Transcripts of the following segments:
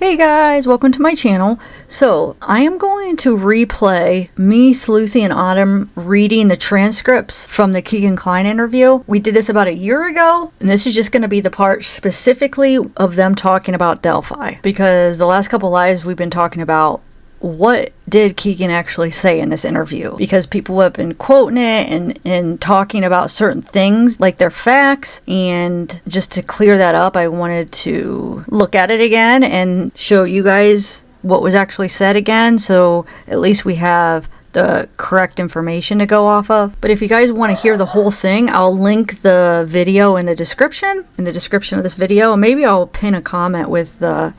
Hey guys, welcome to my channel. So, I am going to replay me, Lucy, and Autumn reading the transcripts from the Kegan Kline interview. We did this about a year ago, and this is just going to be the part specifically of them talking about Delphi. Because the last couple lives we've been talking about what did Kegan actually say in this interview, because people have been quoting it and talking about certain things like they're facts, and just to clear that up, I wanted to look at it again and show you guys what was actually said again, so at least we have the correct information to go off of. But if you guys want to hear the whole thing, I'll link the video in the description of this video, and maybe I'll pin a comment with the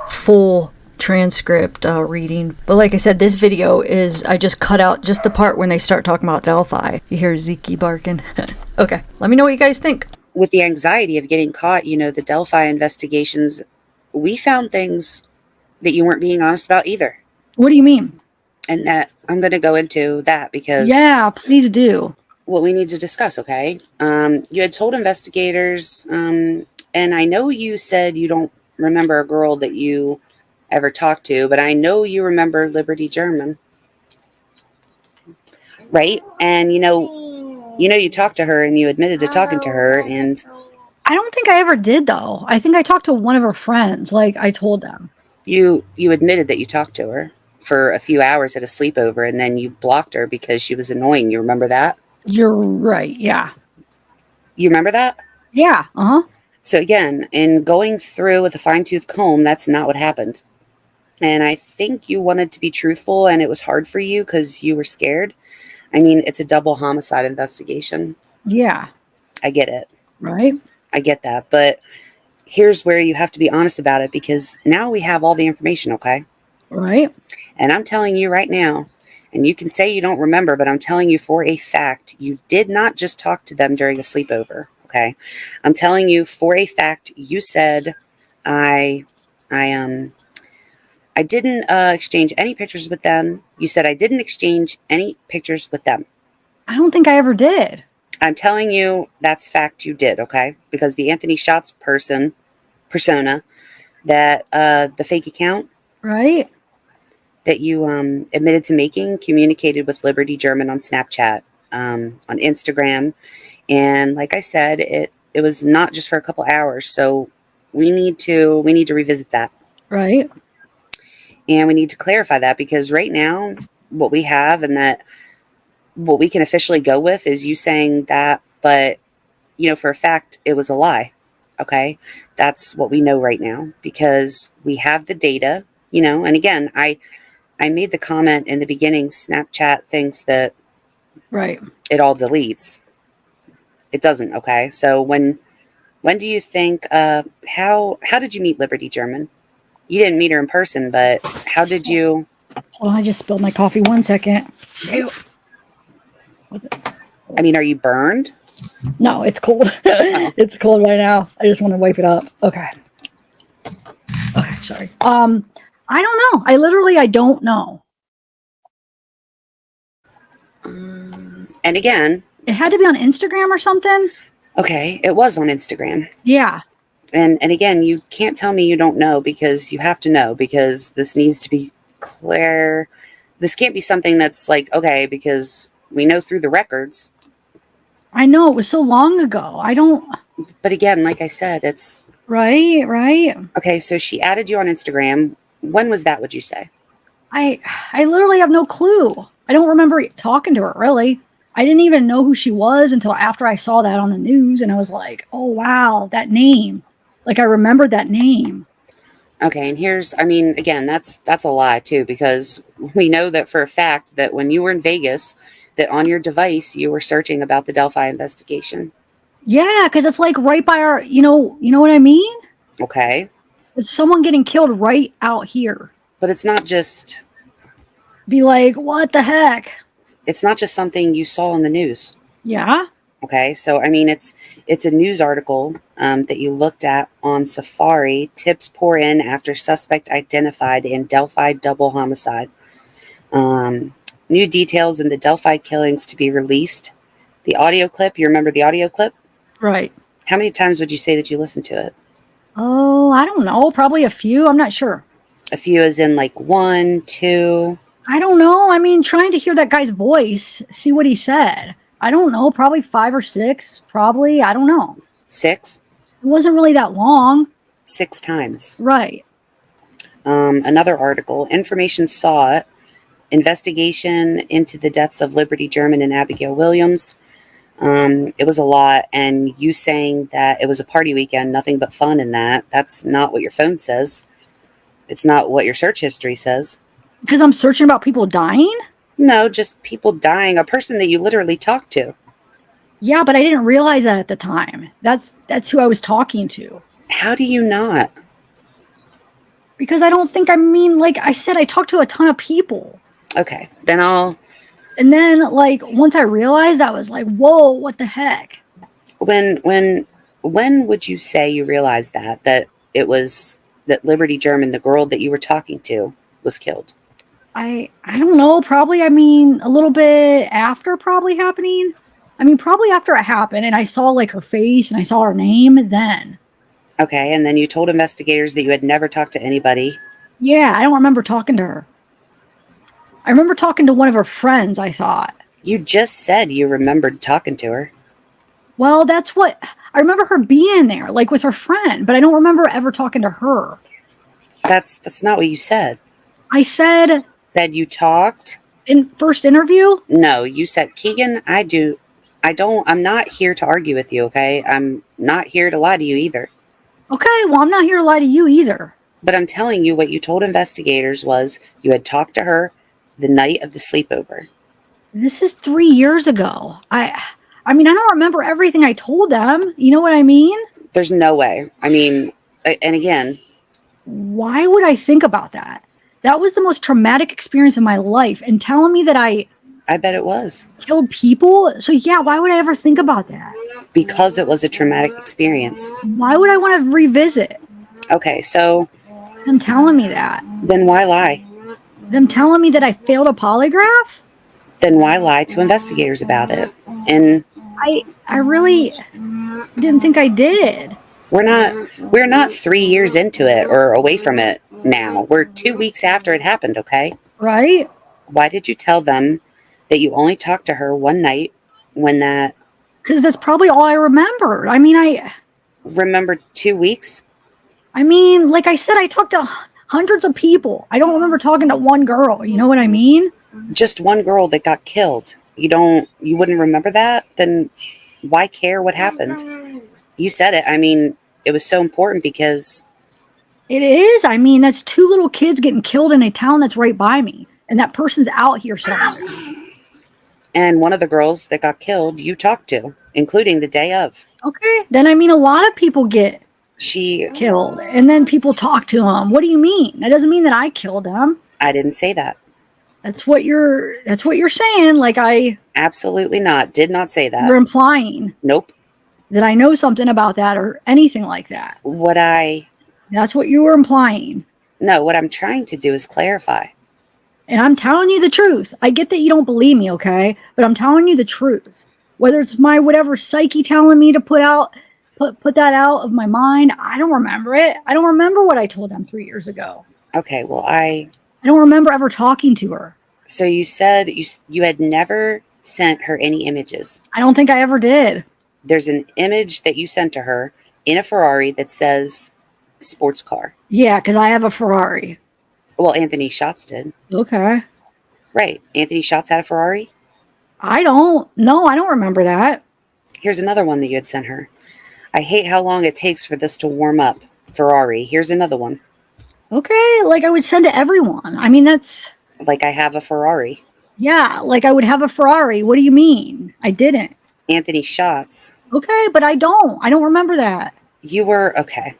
full transcript reading. But like I said, this video is, I just cut out just the part when they start talking about Delphi. You hear Zeke barking. Okay, let me know what you guys think. With the anxiety of getting caught, the Delphi investigations, we found things that you weren't being honest about either. What do you mean? And that I'm going to go into that because... Yeah, please do. What we need to discuss, okay? You had told investigators, and I know you said you don't remember a girl that you ever talked to, but I know you remember Liberty German, right? And you talked to her and you admitted to talking to her, and I don't think I ever did, though. I think I talked to one of her friends, like I told them. You admitted that you talked to her for a few hours at a sleepover, and then you blocked her because she was annoying. You remember that? You're right, yeah. You remember that? Yeah, So again, in going through with a fine-tooth comb, that's not what happened. And I think you wanted to be truthful, and it was hard for you because you were scared. I mean, it's a double homicide investigation. Yeah. I get it. Right. I get that. But here's where you have to be honest about it, because now we have all the information, okay? Right. And I'm telling you right now, and you can say you don't remember, but I'm telling you for a fact, you did not just talk to them during a sleepover, okay? I'm telling you for a fact, you said, I didn't exchange any pictures with them. You said I didn't exchange any pictures with them. I don't think I ever did. I'm telling you that's fact you did, okay? Because the Anthony Schatz persona, that the fake account, right, that you admitted to making, communicated with Liberty German on Snapchat, on Instagram, and like I said, it was not just for a couple hours. So we need to revisit that. Right. And we need to clarify that, because right now, what we have and that what we can officially go with is you saying that, but, for a fact, it was a lie. Okay. That's what we know right now, because we have the data, and again, I made the comment in the beginning, Snapchat thinks that right, it all deletes. It doesn't. Okay. So when do you think, how did you meet Liberty German? You didn't meet her in person, but how did you? Well, I just spilled my coffee. 1 second. Shoot. Was it? I mean, are you burned? No, it's cold. Oh. It's cold right now. I just want to wipe it up. Okay. Okay, sorry. I don't know. I don't know. And again, it had to be on Instagram or something. Okay, it was on Instagram. Yeah. And again, you can't tell me you don't know, because you have to know, because this needs to be clear. This can't be something that's like, okay, because we know through the records. I know, it was so long ago. I don't. But again, like I said, it's. Right. Okay, so she added you on Instagram. When was that, would you say? I literally have no clue. I don't remember talking to her, really. I didn't even know who she was until after I saw that on the news, and I was like, oh, wow, that name. Like, I remembered that name. Okay, and again, that's a lie, too, because we know that for a fact that when you were in Vegas, that on your device, you were searching about the Delphi investigation. Yeah, because it's like right by our, you know what I mean? Okay. It's someone getting killed right out here. But it's not just... Be like, what the heck? It's not just something you saw on the news. Yeah. Okay, so it's a news article that you looked at on Safari. Tips pour in after suspect identified in Delphi double homicide. New details in the Delphi killings to be released. The audio clip, you remember the audio clip? Right. How many times would you say that you listened to it? Oh, I don't know. Probably a few. I'm not sure. A few as in like 1, 2, I don't know. I mean, trying to hear that guy's voice, see what he said. I don't know. Probably 5 or 6. Probably. I don't know. 6? It wasn't really that long. 6 times. Right. Another article, information sought, investigation into the deaths of Liberty German and Abigail Williams. It was a lot, and you saying that it was a party weekend, nothing but fun in that. That's not what your phone says. It's not what your search history says. Because I'm searching about people dying? No, just people dying, a person that you literally talked to. Yeah, but I didn't realize that at the time. That's who I was talking to. How do you not? Because I don't think, I mean, like I said, I talked to a ton of people. Okay, then I'll... And then, like, once I realized, I was like, whoa, what the heck? When would you say you realized that it was that Liberty German, the girl that you were talking to, was killed? I don't know, probably, I mean, a little bit after probably happening. I mean, probably after it happened and I saw like her face and I saw her name then. Okay, and then you told investigators that you had never talked to anybody. Yeah, I don't remember talking to her. I remember talking to one of her friends, I thought. You just said you remembered talking to her. Well, that's what... I remember her being there, like with her friend, but I don't remember ever talking to her. That's not what you said. I said... Said you talked? In first interview? No, you said, Kegan, I'm not here to argue with you, okay? I'm not here to lie to you either. Okay, well, I'm not here to lie to you either. But I'm telling you what you told investigators was you had talked to her the night of the sleepover. This is 3 years ago. I mean, I don't remember everything I told them. You know what I mean? There's no way. I mean, and again... Why would I think about that? That was the most traumatic experience of my life. And telling me that I bet it was. Killed people? So yeah, why would I ever think about that? Because it was a traumatic experience. Why would I want to revisit? Okay, so... Them telling me that. Then why lie? Them telling me that I failed a polygraph? Then why lie to investigators about it? And... I really didn't think I did. We're not 3 years into it or away from it now. We're 2 weeks after it happened, okay? Right? Why did you tell them that you only talked to her one night when that... Because that's probably all I remember. I mean, I... Remember 2 weeks? I mean, like I said, I talked to hundreds of people. I don't remember talking to one girl. You know what I mean? Just one girl that got killed. You wouldn't remember that? Then why care what happened? You said it. I mean, it was so important because... It is. I mean, that's 2 little kids getting killed in a town that's right by me. And that person's out here somewhere. And one of the girls that got killed, you talked to, including the day of. Okay. Then, I mean, a lot of people get killed. And then people talk to them. What do you mean? That doesn't mean that I killed them. I didn't say that. That's what you're saying. Like Absolutely not. Did not say that. You're implying. Nope. That I know something about that or anything like that. That's what you were implying. No, what I'm trying to do is clarify. And I'm telling you the truth. I get that you don't believe me, okay? But I'm telling you the truth. Whether it's my whatever psyche telling me to put that out of my mind, I don't remember it. I don't remember what I told them 3 years ago. Okay, well, I don't remember ever talking to her. So you said you had never sent her any images. I don't think I ever did. There's an image that you sent to her in a Ferrari that says sports car. Yeah, because I have a Ferrari. Well, Anthony Schatz did. Okay. Right. Anthony Schatz had a Ferrari? I don't remember that. Here's another one that you had sent her. I hate how long it takes for this to warm up. Ferrari. Here's another one. Okay, like I would send to everyone. I mean, that's... Like I have a Ferrari. Yeah, like I would have a Ferrari. What do you mean? I didn't. Anthony Schatz. Okay, but I don't remember that. You were... Okay.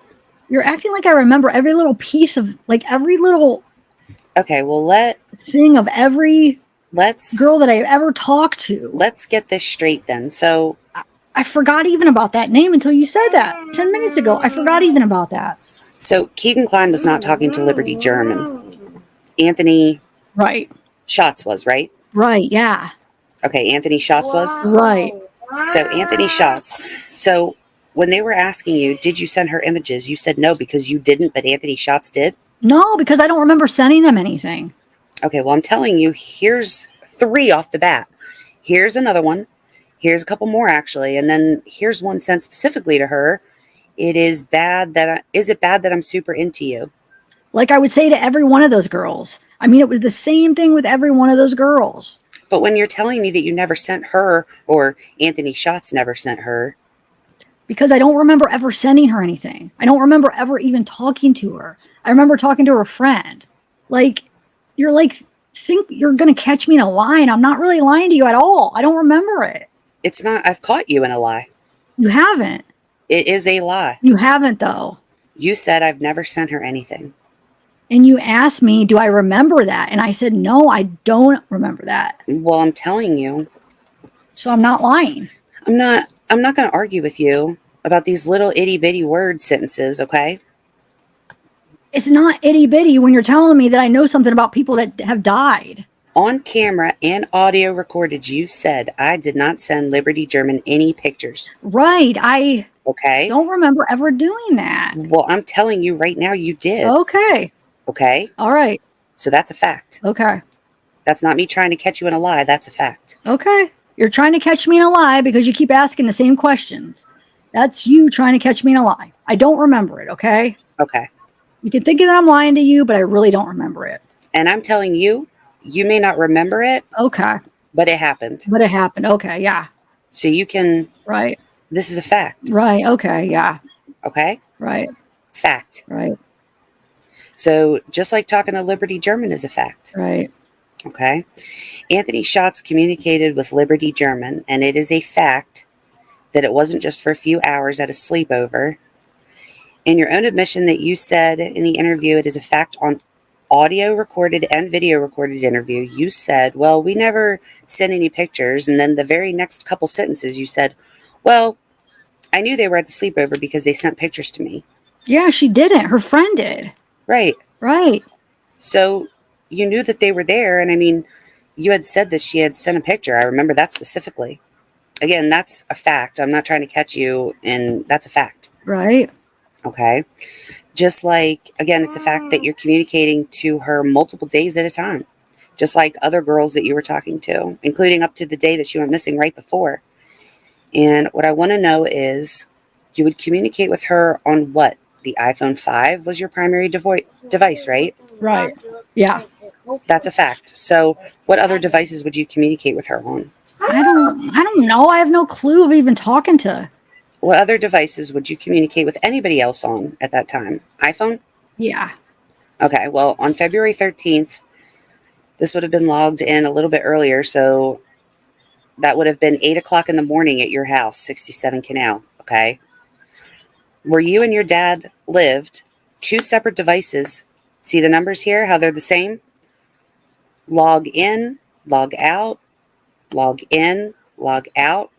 You're acting like I remember every little piece of... Like every little... Okay, well thing of every... girl that I've ever talked to. Let's get this straight then. So... I forgot even about that name until you said that 10 minutes ago. I forgot even about that. So Kegan Kline was not talking to Liberty German. Anthony... Right. Schatz was, right? Right, yeah. Okay, Anthony Schatz was? Right. So Anthony Schatz. So when they were asking you, did you send her images? You said no because you didn't, but Anthony Schatz did? No, because I don't remember sending them anything. Okay, well, I'm telling you, here's 3 off the bat. Here's another one. Here's a couple more, actually. And then here's one sent specifically to her. Is it bad that I'm super into you? Like I would say to every one of those girls. I mean, it was the same thing with every one of those girls. But when you're telling me that you never sent her, or Anthony Schatz never sent her. Because I don't remember ever sending her anything. I don't remember ever even talking to her. I remember talking to her friend. Like, you're like, think you're going to catch me in a lie, and I'm not really lying to you at all. I don't remember it. It's not. I've caught you in a lie. You haven't. It is a lie. You haven't, though. You said I've never sent her anything. And you asked me, do I remember that? And I said, no, I don't remember that. Well, I'm telling you. So I'm not lying. I'm not going to argue with you about these little itty bitty word sentences, okay? It's not itty bitty when you're telling me that I know something about people that have died. On camera and audio recorded, you said I did not send Liberty German any pictures. Right. I Okay. don't remember ever doing that. Well, I'm telling you right now you did. Okay. Okay? All right. So that's a fact. Okay. That's not me trying to catch you in a lie. That's a fact. Okay. You're trying to catch me in a lie because you keep asking the same questions. That's you trying to catch me in a lie. I don't remember it, okay? Okay. You can think that I'm lying to you, but I really don't remember it. And I'm telling you, you may not remember it. Okay. But it happened. But it happened. Okay, yeah. So you can... Right. This is a fact. Right, okay, yeah. Okay? Right. Fact. Right. So just like talking to Liberty German is a fact. Right. Okay? Anthony Schatz communicated with Liberty German, and it is a fact that it wasn't just for a few hours at a sleepover. In your own admission that you said in the interview, it is a fact on audio recorded and video recorded interview, you said, well, we never sent any pictures. And then the very next couple sentences you said, well, I knew they were at the sleepover because they sent pictures to me. Yeah, she didn't. Her friend did. Right. Right. So you knew that they were there. And I mean, you had said that she had sent a picture. I remember that specifically. Again, that's a fact. I'm not trying to catch you, and that's a fact. Right. Okay. Just like, again, it's a fact that you're communicating to her multiple days at a time. Just like other girls that you were talking to, including up to the day that she went missing right before. And what I want to know is, you would communicate with her on what? The iPhone 5 was your primary device, right? Right. Yeah. That's a fact. So what other devices would you communicate with her on? I don't know. I have no clue of even talking to. What other devices would you communicate with anybody else on at that time? iPhone? Yeah. Okay, well, on February 13th, this would have been logged in a little bit earlier, so that would have been 8 o'clock in the morning at your house, 67 Canal, okay? Where you and your dad lived, 2 separate devices. See the numbers here, how they're the same? Log in, log out, log in, log out.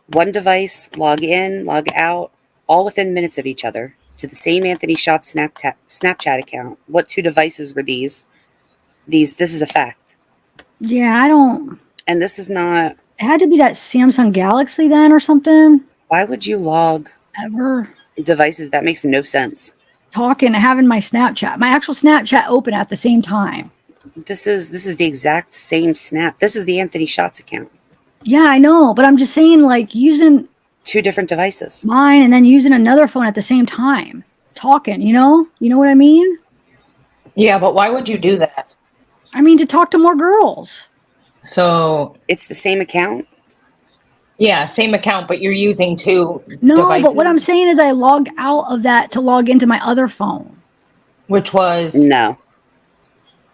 One device, log in, log out, all within minutes of each other to the same Anthony Schatz Snapchat account. What 2 devices were these? This is a fact. Yeah, I don't. And this is not. It had to be that Samsung Galaxy then or something. Why would you log Ever devices? That makes no sense. talking, having my actual Snapchat open at the same time. This is the exact same snap. This is the Anthony Schatz account. Yeah, I know, but I'm just saying, like, using 2 different devices. mine and then using another phone at the same time, talking. You know what I mean? Yeah, but why would you do that? I mean, to talk to more girls. So, It's the same account. yeah, same account, but you're using 2 No, devices. but what I'm saying is I log out of that to log into my other phone. Which was, No.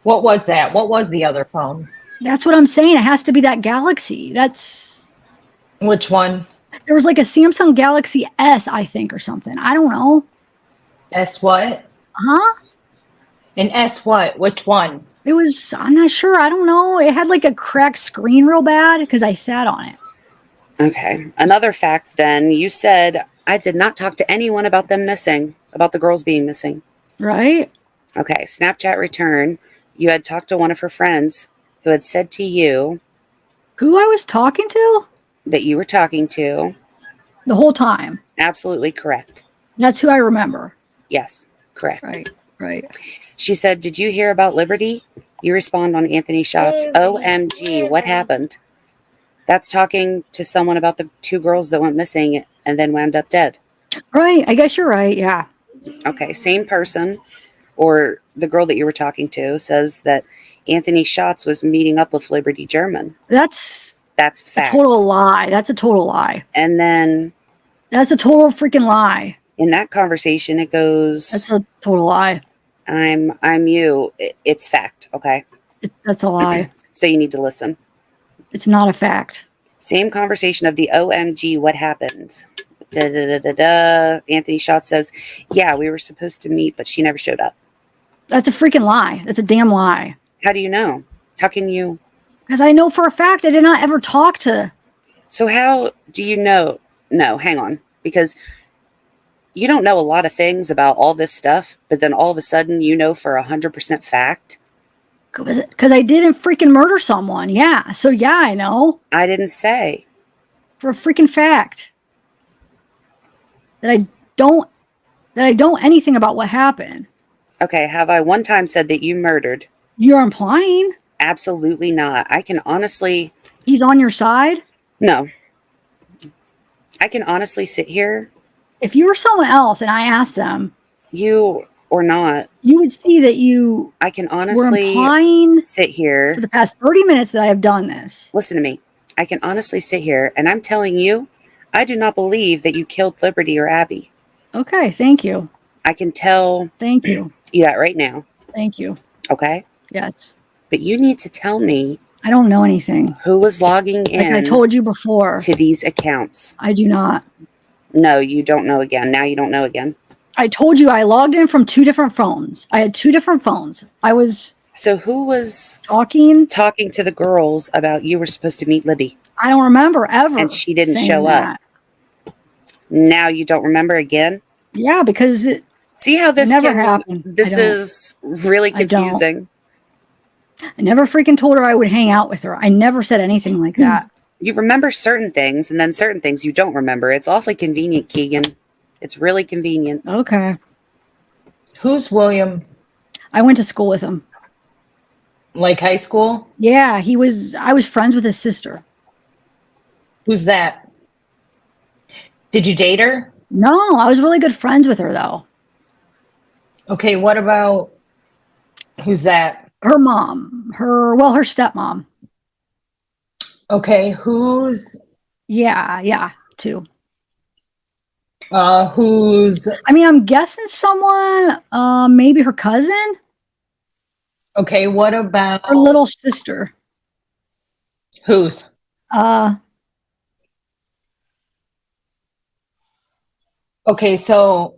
what was that? What was the other phone? That's what I'm saying. It has to be that Galaxy. Which one? There was like a Samsung Galaxy S, I think, or something. I don't know. S what? Huh? An S what? Which one? It was, I'm not sure. I don't know. It had like a cracked screen real bad because I sat on it. Okay. Another fact then, you said, I did not talk to anyone about them missing, about the girls being missing. Right? Okay. Snapchat return. You had talked to one of her friends who had said to you Who I was talking to? that you were talking to The whole time. Absolutely correct. That's who I remember. Yes, correct. Right. She said, "Did you hear about Liberty?" You respond on Anthony Shots. OMG, what happened? That's talking to someone about the 2 girls that went missing and then wound up dead. Right. I guess you're right. Yeah. Okay, same person, or the girl that you were talking to, says that Anthony Shots was meeting up with Liberty German. That's facts. a total lie. That's a total lie. And then that's a total freaking lie. In that conversation, it goes, that's a total lie. I'm you. It's fact. Okay. That's a lie. So you need to listen. It's not a fact. Same conversation of the OMG, what happened? Da, da, da, da, da. Anthony Schott says, yeah, we were supposed to meet, but she never showed up. That's a freaking lie. That's a damn lie. How do you know? How can you? Because I know for a fact I did not ever talk to. So how do you know? No, hang on. Because you don't know a lot of things about all this stuff, but then all of a sudden you know for 100% fact. Because I didn't freaking murder someone. Yeah. So yeah, I know. I didn't say. For a freaking fact. That I don't anything about what happened. Okay, have I one time said that you murdered? You're implying? Absolutely not. I can honestly... He's on your side? No. I can honestly sit here. If you were someone else and I asked them... You or not. You would see that you... I can honestly implying sit here... For the past 30 minutes that I have done this. Listen to me. I can honestly sit here and I'm telling you, I do not believe that you killed Liberty or Abby. Okay, thank you. I can tell... Thank you. Yeah, right now. Thank you. Okay? Yes. But you need to tell me... I don't know anything. Who was logging in... Like I told you before. ...to these accounts. I do not. No, you don't know again. Now you don't know again. I told you I logged in from 2 different phones. I had 2 different phones. I was... So who was... Talking to the girls about you were supposed to meet Libby? I don't remember ever. And she didn't show up. Now you don't remember again? Yeah, because it... See how this never happened. This is really confusing. I never freaking told her I would hang out with her. I never said anything like that. You remember certain things, and then certain things you don't remember. It's awfully convenient, Keegan. It's really convenient. Okay. Who's William? I went to school with him. Like high school? Yeah, I was friends with his sister. Who's that? Did you date her? No, I was really good friends with her, though. Okay, what about... Who's that? Her mom. Her stepmom. Okay, who's... Yeah, too. Who's... I mean, I'm guessing someone, maybe her cousin? Okay, what about... Her little sister. Whose? Okay, so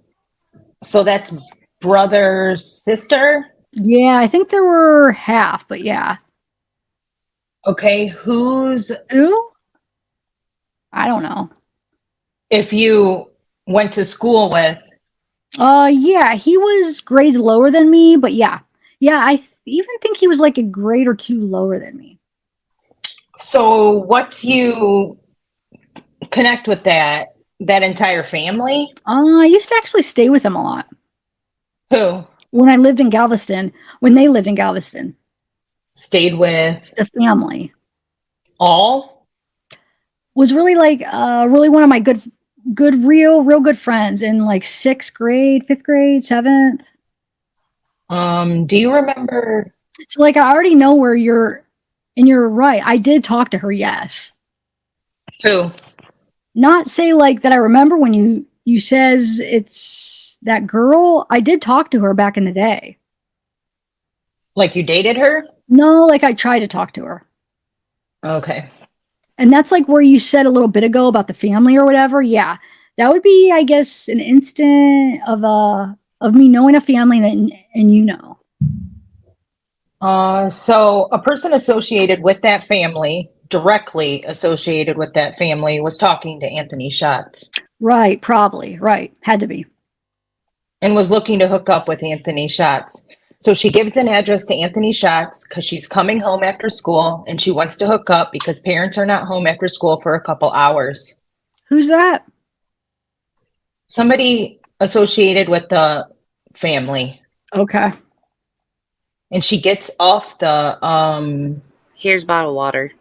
that's brother's sister? Yeah, I think there were half, but yeah. Okay, who's... Who? I don't know. If you went to school with... Yeah, he was grades lower than me, but yeah. Yeah, I even think he was like a grade or 2 lower than me. So what's you connect with that entire family? I used to actually stay with them a lot. Who? When I lived in Galveston, when they lived in Galveston. Stayed with? The family. All? Was really like, really one of my real good friends in like 6th grade, 5th grade, 7th. Do you remember? So like, I already know where you're right. I did talk to her. Yes. Who? Not say like that. I remember when you says it's that girl. I did talk to her back in the day. Like you dated her? No, like I tried to talk to her. Okay. And that's like where you said a little bit ago about the family or whatever. Yeah, that would be, I guess, an instant of me knowing a family and you know. So a person associated with that family, directly associated with that family, was talking to Anthony Schatz. Right, probably. Right. Had to be. And was looking to hook up with Anthony Schatz. So she gives an address to Anthony Schatz because she's coming home after school and she wants to hook up because parents are not home after school for a couple hours. Who's that? Somebody associated with the family. Okay. And she gets off the Here's bottled water.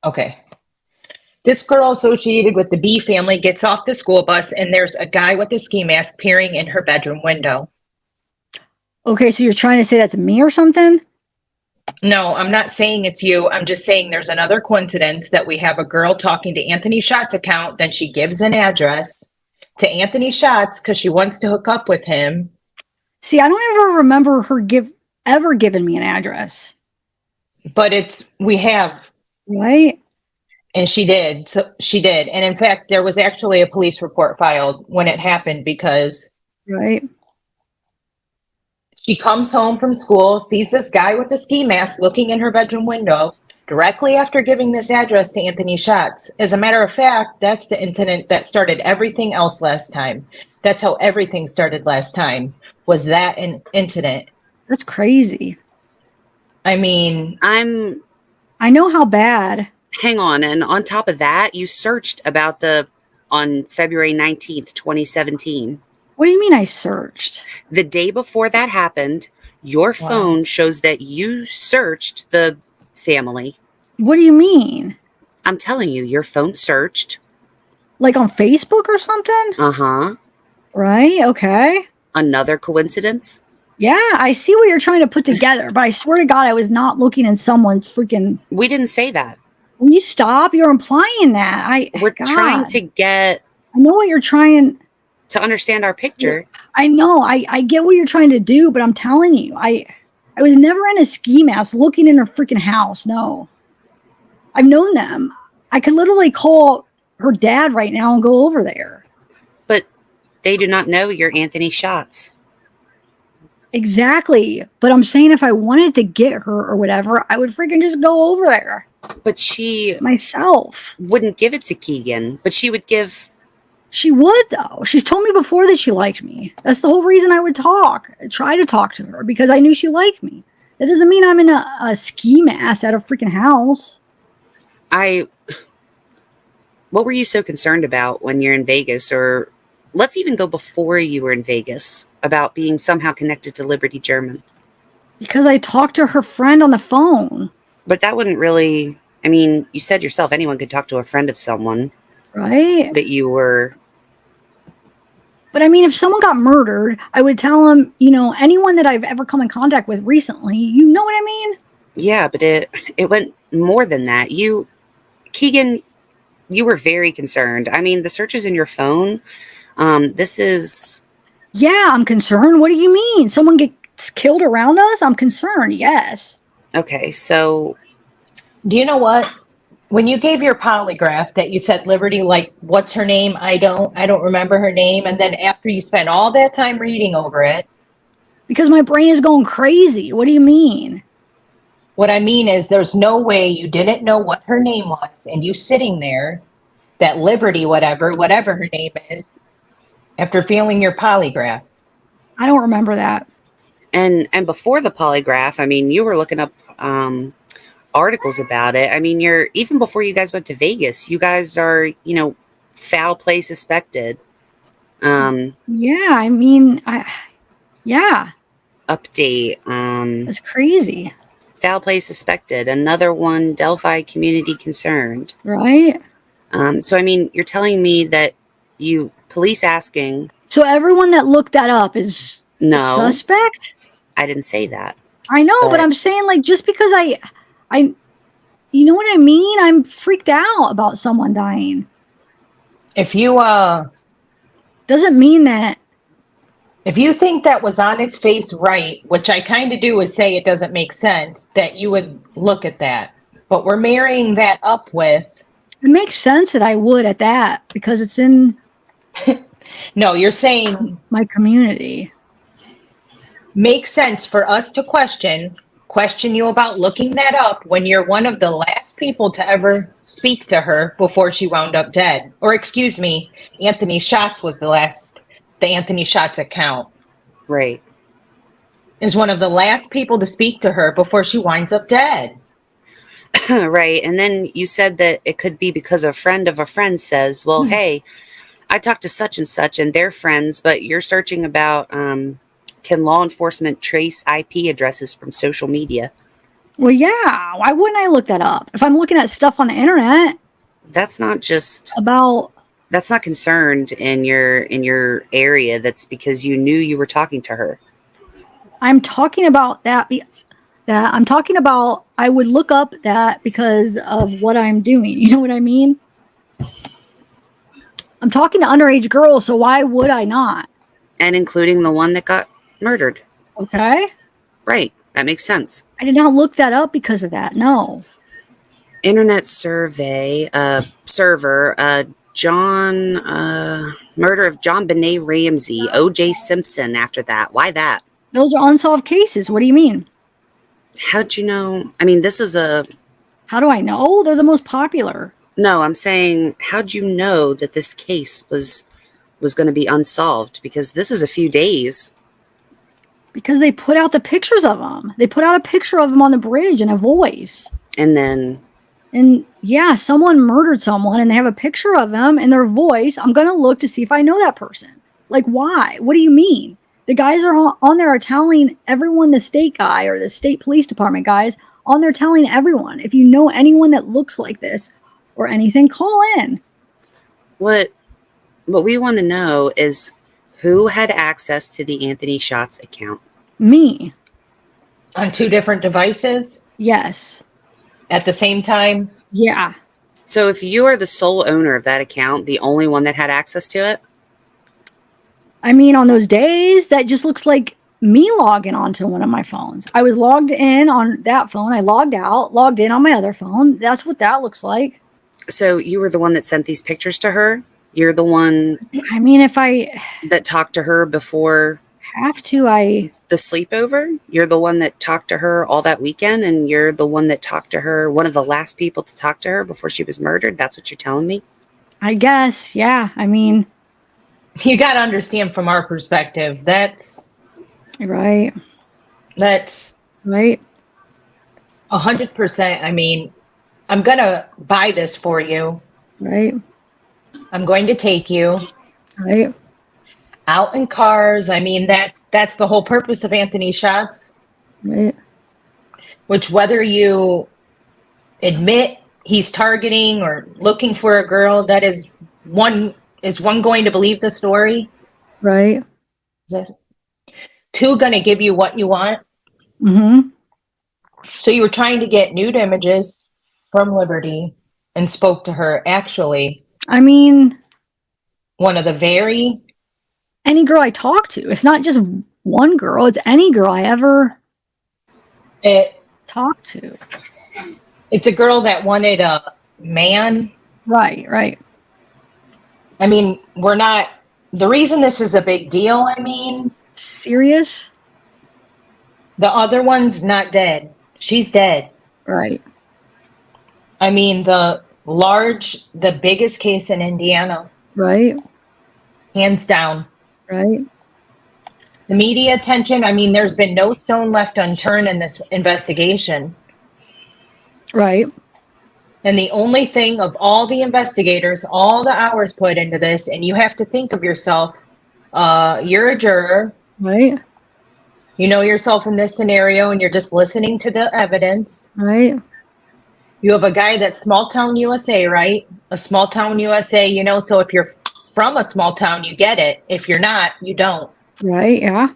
okay. This girl associated with the B family gets off the school bus, and there's a guy with a ski mask peering in her bedroom window. Okay, so you're trying to say that's me or something? No, I'm not saying it's you. I'm just saying there's another coincidence that we have a girl talking to Anthony Shots' account, then she gives an address to Anthony Shots because she wants to hook up with him. See, I don't ever remember her ever giving me an address. But we have. Right? And she did. So she did. And in fact, there was actually a police report filed when it happened because Right. she comes home from school, sees this guy with a ski mask looking in her bedroom window directly after giving this address to Anthony Shots. As a matter of fact, that's the incident that started everything else last time. That's how everything started last time, was that an incident. That's crazy. I mean, I know how bad. Hang on. And on top of that, you searched about on February 19th, 2017. What do you mean I searched? The day before that happened, your phone shows that you searched the family. What do you mean? I'm telling you, your phone searched. Like on Facebook or something? Uh-huh. Right? Okay. Another coincidence? Yeah, I see what you're trying to put together, but I swear to God, I was not looking in someone's freaking... We didn't say that. Will you stop? You're implying that. We're trying to get... I know what you're trying... To understand our picture. I know. I get what you're trying to do, but I'm telling you, I was never in a ski mask looking in her freaking house. No. I've known them. I could literally call her dad right now and go over there. But they do not know you're Anthony Shots. Exactly. But I'm saying if I wanted to get her or whatever, I would freaking just go over there. But she... Myself. Wouldn't give it to Kegan. But she would give... She would, though. She's told me before that she liked me. That's the whole reason I would try to talk to her, because I knew she liked me. That doesn't mean I'm in a ski mask at a freaking house. What were you so concerned about when you're in Vegas? Or let's even go before you were in Vegas, about being somehow connected to Liberty German. Because I talked to her friend on the phone. But that wouldn't really... I mean, you said yourself anyone could talk to a friend of someone. Right? That you were... But I mean, if someone got murdered, I would tell them, anyone that I've ever come in contact with recently, you know what I mean? Yeah, but it went more than that. Kegan, you were very concerned. I mean, the searches in your phone, this is... Yeah, I'm concerned. What do you mean? Someone gets killed around us? I'm concerned, yes. Okay, so... Do you know what? When you gave your polygraph that you said Liberty, like, what's her name? I don't remember her name. And then after you spent all that time reading over it. Because my brain is going crazy. What do you mean? What I mean is there's no way you didn't know what her name was. And you sitting there, that Liberty, whatever her name is, after failing your polygraph. I don't remember that. And before the polygraph, I mean, you were looking up... articles about it. I mean, even before you guys went to Vegas, you guys are, foul play suspected. Yeah, I mean, yeah. Update. That's crazy. Foul play suspected. Another one, Delphi community concerned. Right. So, I mean, you're telling me that police asking. So everyone that looked that up is no suspect? I didn't say that. I know, but I'm saying, like, just because you know what I mean? I'm freaked out about someone dying. If you, doesn't mean that. If you think that was on its face right, which I kind of do, is say it doesn't make sense, that you would look at that. But we're marrying that up with. It makes sense that I would at that, because it's in. No, you're saying. My community. Makes sense for us to question you about looking that up when you're one of the last people to ever speak to her before she wound up dead. Or excuse me, Anthony Shots was the Anthony Shots account. Right. Is one of the last people to speak to her before she winds up dead. Right. And then you said that it could be because a friend of a friend says, well, hey, I talked to such and such and they're friends, but you're searching about can law enforcement trace IP addresses from social media? Well, yeah. Why wouldn't I look that up? If I'm looking at stuff on the internet That's not just about, that's not concerned in your area. That's because you knew you were talking to her. I'm talking about that. I'm talking about, I would look up that because of what I'm doing. You know what I mean? I'm talking to underage girls, so why would I not? And including the one that got murdered. Okay. Right. That makes sense. I did not look that up because of that. No. Internet survey server John murder of John Benet Ramsey, O.J. Simpson. After that, why that? Those are unsolved cases. What do you mean? How'd you know? I mean, this is a. How do I know? They're the most popular. No, I'm saying, how'd you know that this case was going to be unsolved? Because this is a few days. Because they put out the pictures of them. They put out a picture of them on the bridge and a voice. And then. And yeah, someone murdered someone and they have a picture of them and their voice. I'm going to look to see if I know that person. Like, why? What do you mean? The guys are on there are telling everyone, the state guy or the state police department guys on there telling everyone, if you know anyone that looks like this or anything, call in. What we want to know is who had access to the Anthony Shots account? Me. On 2 different devices? Yes. At the same time? Yeah. So if you are the sole owner of that account, the only one that had access to it? I mean, on those days, that just looks like me logging onto one of my phones. I was logged in on that phone. I logged out, logged in on my other phone. That's what that looks like. So you were the one that sent these pictures to her? You're the one I mean, if I that talked to her before have to, the sleepover? You're the one that talked to her all that weekend, and you're the one that talked to her, one of the last people to talk to her before she was murdered? That's what you're telling me? I guess, yeah. I mean, You got to understand from our perspective, that's right. 100%. I mean, I'm going to buy this for you. Right. I'm going to take you Right. out in cars. I mean, that's the whole purpose of Anthony Shots, Right. which whether you admit he's targeting or looking for a girl, that is one going to believe the story? Right. Is that 2 going to give you what you want? Mm-hmm. So you were trying to get nude images from Liberty and spoke to her. Actually, I mean, one of the very... any girl I talk to. It's not just one girl. It's any girl I ever talk to. It's a girl that wanted a man. Right. Right. I mean, we're not... The reason this is a big deal, I mean... Serious? The other one's not dead. She's dead. Right. I mean, the biggest case in Indiana. Right. Hands down. Right. The media attention, I mean, there's been no stone left unturned in this investigation. Right. And the only thing of all the investigators, all the hours put into this, and you have to think of yourself, you're a juror. Right. You know yourself in this scenario, and you're just listening to the evidence. Right. You have a guy that's small town USA, right? A small town USA, you know, so if you're from a small town, you get it. If you're not, you don't. Right. Yeah.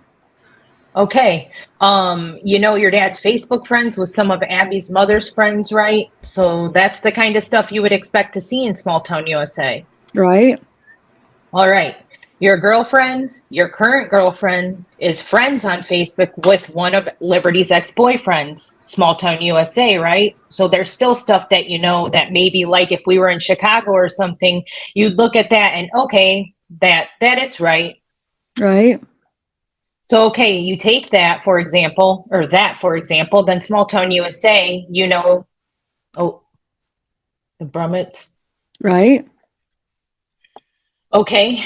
Okay. You know, your dad's Facebook friends with some of Abby's mother's friends, right? So that's the kind of stuff you would expect to see in small town USA. Right. All right. Your girlfriends, your current girlfriend is friends on Facebook with one of Liberty's ex-boyfriends, small town USA, right? So there's still stuff that, you know, that maybe like if we were in Chicago or something, you'd look at that and okay, that it's right. Right. So, okay, you take that, for example, then small town USA, you know, oh, the Brummets. Right. Okay.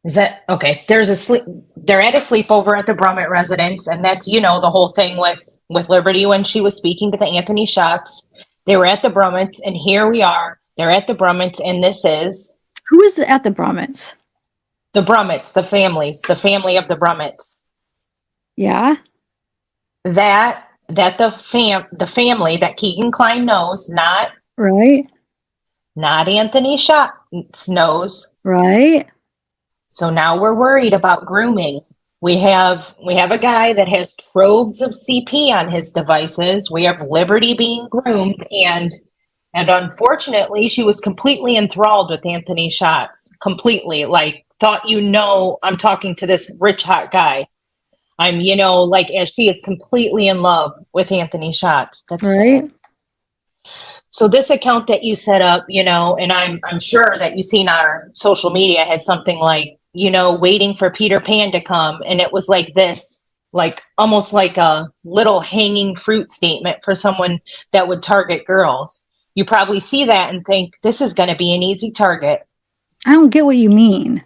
Is that okay? They're at a sleepover at the Brummett residence, and that's, you know, the whole thing with with Liberty when she was speaking to the Anthony Shots. They were at the Brummets, and here we are. They're at the Brummets, and this is... Who is at the Brummets? The Brummets, the family of the Brummets. Yeah? The family that Kegan Kline knows, not Right. Anthony Shots knows. Right. So now we're worried about grooming. We have a guy that has troves of CP on his devices. We have Liberty being groomed, and unfortunately, she was completely enthralled with Anthony Shots. Completely, like, thought, I'm talking to this rich hot guy. I'm, as she is completely in love with Anthony Shots. That's right. sad. So this account that you set up, and I'm sure that you've seen our social media had something like, waiting for Peter Pan to come. And it was like this, like almost like a little hanging fruit statement for someone that would target girls. You probably see that and think this is going to be an easy target. I don't get what you mean.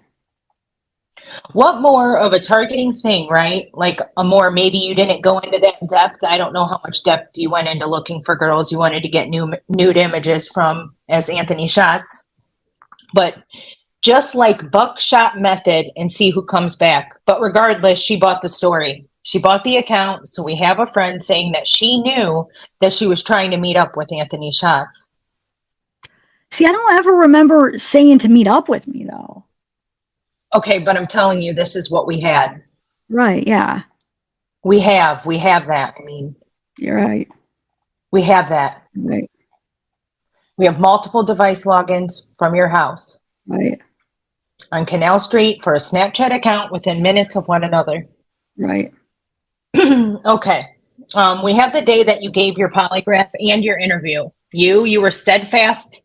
What more of a targeting thing, right? Like maybe you didn't go into that depth. I don't know how much depth you went into looking for girls you wanted to get nude images from as Anthony Shots. But just like buckshot method and see who comes back. But regardless, she bought the story. She bought the account. So we have a friend saying that she knew that she was trying to meet up with Anthony Shots. See, I don't ever remember saying to meet up with me, though. Okay, but I'm telling you, this is what we had. Right, yeah. We have that. I mean, you're right. We have that. Right. We have multiple device logins from your house. Right. On Canal Street for a Snapchat account within minutes of one another. Right. Okay. We have the day that you gave your polygraph and your interview. You were steadfast.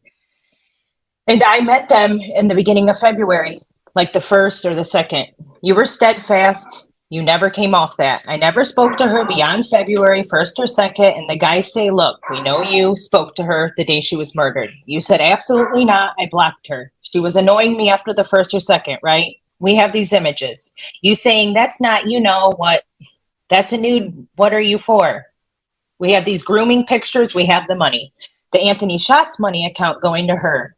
And I met them in the beginning of February, like the 1st or the 2nd. You were steadfast. You never came off that. I never spoke to her beyond February 1st or 2nd. And the guys say, look, we know you spoke to her the day she was murdered. You said, absolutely not. I blocked her. She was annoying me after the 1st or 2nd, right? We have these images. You saying that's not, what, that's a nude. What are you for? We have these grooming pictures. We have the money. The Anthony Shots money account going to her.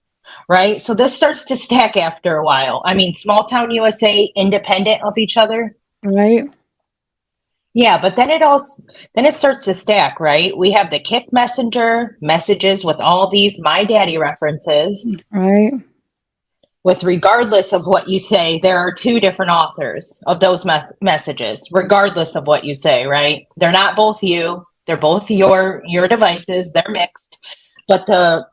Right? So this starts to stack after a while. I mean, small town USA, independent of each other. Right. Yeah, but then it starts to stack, right? We have the Kick Messenger messages with all these My Daddy references. Right. With regardless of what you say, there are two different authors of those messages, regardless of what you say, right? They're not both you. They're both your devices. They're mixed. But the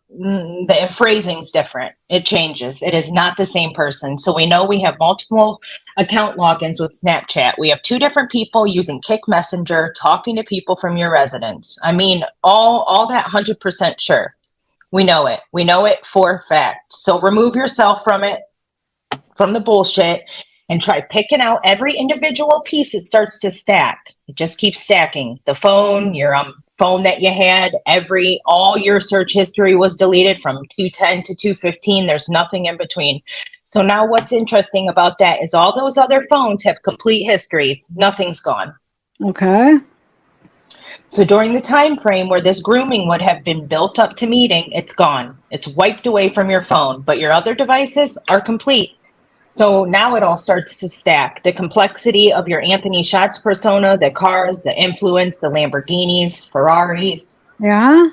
phrasing's different. It changes. It is not the same person. So we know we have multiple account logins with Snapchat. We have two different people using Kick Messenger, talking to people from your residence. I mean, all that 100% sure. We know it. We know it for a fact. So remove yourself from it, from the bullshit, and try picking out every individual piece. It starts to stack. It just keeps stacking. The phone, your phone that you had, all your search history was deleted from 210 to 215. There's nothing in between. So now what's interesting about that is all those other phones have complete histories. Nothing's gone. Okay. So during the time frame where this grooming would have been built up to meeting, it's gone. It's wiped away from your phone, but your other devices are complete. So now it all starts to stack. The complexity of your Anthony Shots persona, the cars, the influence, the Lamborghinis, Ferraris. Yeah?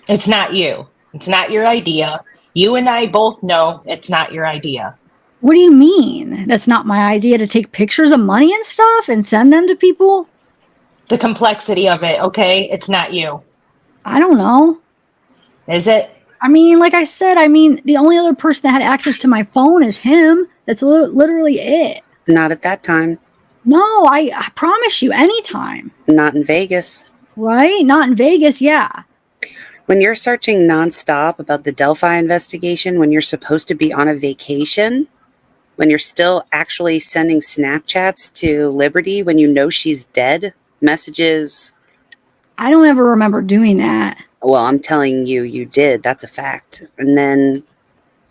It's not you. It's not your idea. You and I both know it's not your idea. What do you mean? That's not my idea to take pictures of money and stuff and send them to people? The complexity of it, okay? It's not you. I don't know. Is it? I mean, like I said, the only other person that had access to my phone is him. That's literally it. Not at that time. No, I promise you, anytime. Not in Vegas. Right? Not in Vegas, yeah. When you're searching nonstop about the Delphi investigation, when you're supposed to be on a vacation, when you're still actually sending Snapchats to Liberty when you know she's dead, messages. I don't ever remember doing that. Well, I'm telling you, you did. That's a fact. And then...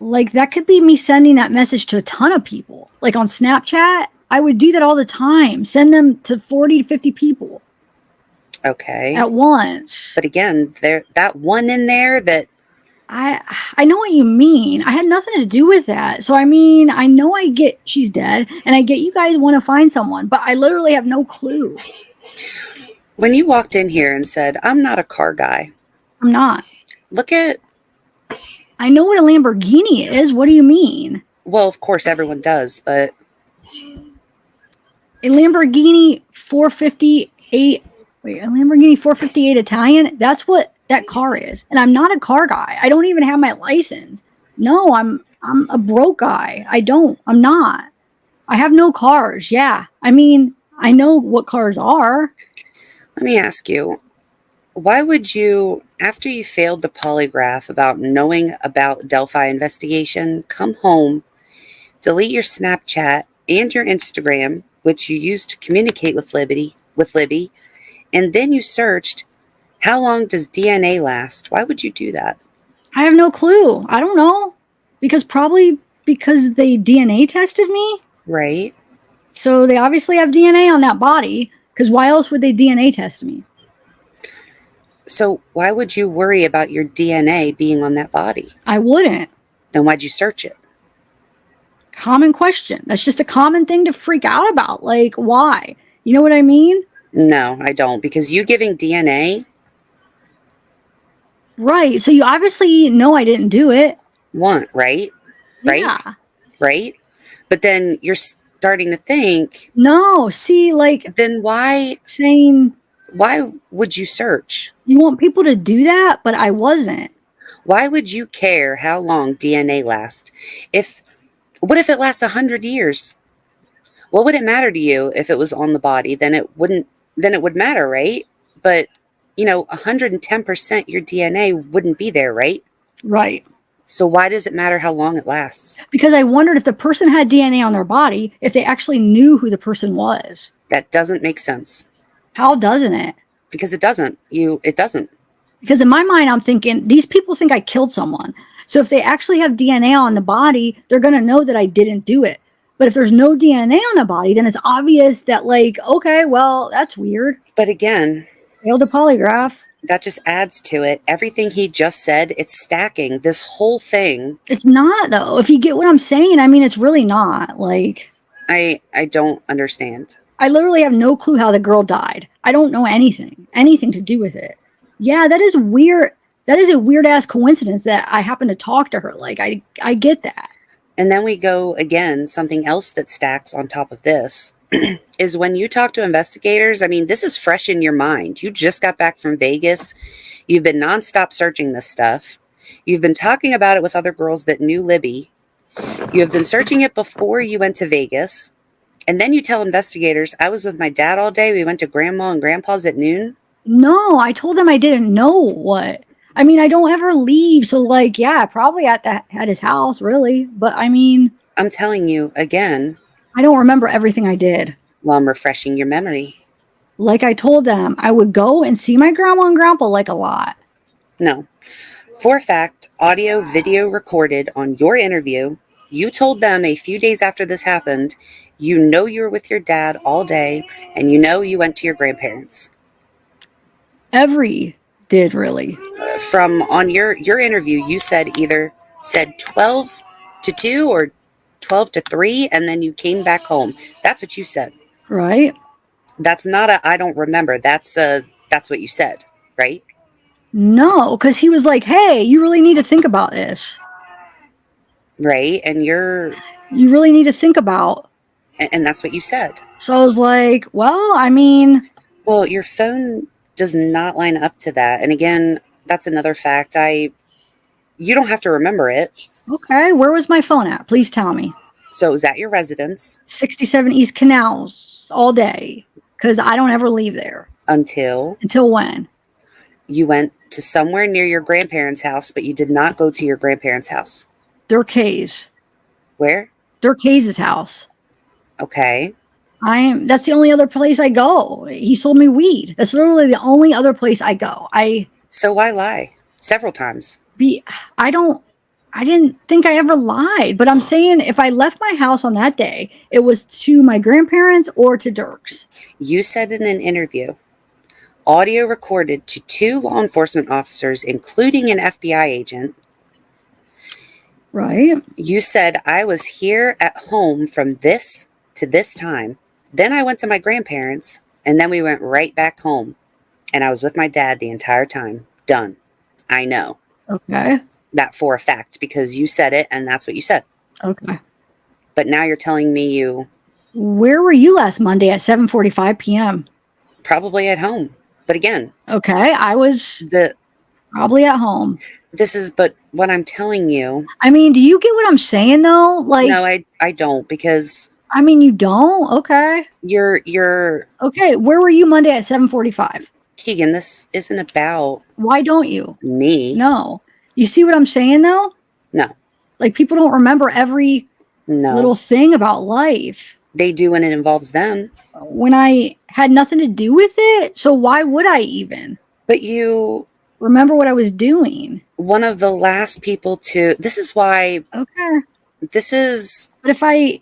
Like, that could be me sending that message to a ton of people. Like, on Snapchat, I would do that all the time. Send them to 40 to 50 people. Okay. at once. But again, that one in there that I know what you mean. I had nothing to do with that. So I mean, I know I get she's dead, and I get you guys want to find someone, but I literally have no clue. when you walked in here and said, "I'm not a car guy." I'm not. Look at, I know what a Lamborghini is. What do you mean? well, of course everyone does, but A Lamborghini 458. Wait, a Lamborghini 458 Italian? That's what that car is. And I'm not a car guy. I don't even have my license. No, I'm a broke guy. I'm not. I have no cars. Yeah. I mean, I know what cars are. let me ask you, why would you, after you failed the polygraph about knowing about Delphi investigation, come home, delete your Snapchat and your Instagram, which you used to communicate with Libby, and then you searched, how long does DNA last? Why would you do that? I have no clue. I don't know. Probably because they DNA tested me. Right? So they obviously have DNA on that body. Because why else would they DNA test me? So why would you worry about your DNA being on that body? I wouldn't. Then why'd you search it? Common question. That's just a common thing to freak out about. Like, why? You know what I mean? No, I don't. Because you giving DNA, Right. So you obviously know I didn't do it. right? Right? Yeah. Right? But then you're starting to think, No. See, like then why would you search? you want people to do that, but I wasn't. Why would you care how long DNA lasts? What if it lasts 100 years? What would it matter to you if it was on the body? Then it would matter, right? But 110% your DNA wouldn't be there, right? Right. So why does it matter how long it lasts? Because I wondered if the person had DNA on their body, if they actually knew who the person was. That doesn't make sense. How doesn't it? Because it doesn't. It doesn't. Because in my mind, I'm thinking, these people think I killed someone. So if they actually have DNA on the body, they're going to know that I didn't do it. But if there's no DNA on the body, then it's obvious that, like, okay, well, that's weird. But again, Failed a polygraph. that just adds to it. Everything he just said, it's stacking this whole thing. It's not, though. If you get what I'm saying, I mean, it's really not. Like, I don't understand. I literally have no clue how the girl died. I don't know anything to do with it. Yeah, that is weird. That is a weird ass coincidence that I happen to talk to her. Like, I get that. And then we go again, something else that stacks on top of this is when you talk to investigators. I mean, this is fresh in your mind. You just got back from Vegas. You've been nonstop searching this stuff. You've been talking about it with other girls that knew Libby. You have been searching it before you went to Vegas. And then you tell investigators, I was with my dad all day. We went to grandma and grandpa's at noon. No, I told them I didn't know what. I mean, I don't ever leave. So, like, yeah, probably at his house, really. But I mean, I'm telling you again. I don't remember everything I did. Well, I'm refreshing your memory. Like I told them, I would go and see my grandma and grandpa like a lot. No. For a fact, audio, video recorded on your interview, you told them a few days after this happened, you were with your dad all day, and you went to your grandparents. Every did, really. From on your interview, you said 12 to 2 or 12 to 3, and then you came back home. That's what you said. Right? That's not I don't remember. That's what you said, right? No, because he was like, hey, you really need to think about this. Right? And you really need to think about. And that's what you said. So I was like, well, I mean. Well, your phone does not line up to that. And again, that's another fact. You don't have to remember it. Okay, where was my phone at? Please tell me. So it was at your residence. 67 East Canals all day, because I don't ever leave there. Until when? You went to somewhere near your grandparents' house, but you did not go to your grandparents' house. Dirk Hayes. Where? Dirk Hayes' house. Okay. That's the only other place I go. He sold me weed. That's literally the only other place I go. So why lie? Several times. I didn't think I ever lied, but I'm saying if I left my house on that day, it was to my grandparents or to Dirk's. You said in an interview, audio recorded to 2 law enforcement officers, including an FBI agent. Right. You said, I was here at home from this to this time. Then I went to my grandparents, and then we went right back home. And I was with my dad the entire time. Done. I know. Okay. That for a fact, because you said it, and that's what you said. Okay. But now you're telling me you Where were you last Monday at 7:45 p.m.? probably at home. But again, Okay, I was probably at home. But what I'm telling you. I mean, do you get what I'm saying though? Like, no, I don't, because. I mean, you don't? Okay. You're. Okay, where were you Monday at 7:45? Kegan, this isn't about. Why don't you? Me. No. You see what I'm saying though? No. Like, people don't remember every little thing about life. They do when it involves them. When I had nothing to do with it, so why would I even? But you remember what I was doing. One of the last people to. This is why. Okay. This is. But if I.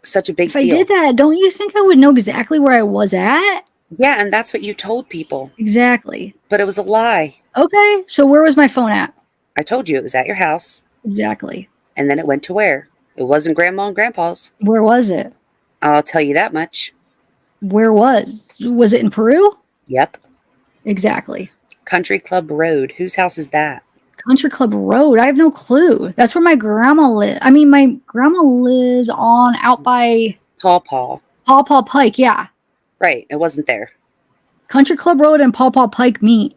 Such a big deal. If I did that, don't you think I would know exactly where I was at? Yeah, and that's what you told people. Exactly. But it was a lie. Okay, so where was my phone at? I told you it was at your house. Exactly. And then it went to where? It wasn't Grandma and Grandpa's. Where was it? I'll tell you that much. Where was it in Peru? Yep. Exactly. Country Club Road. Whose house is that? Country Club Road. I have no clue. That's where my grandma lives. I mean, my grandma lives out by Paw Paw Pike. Yeah. Right. It wasn't there. Country Club Road and Paw Pike meet.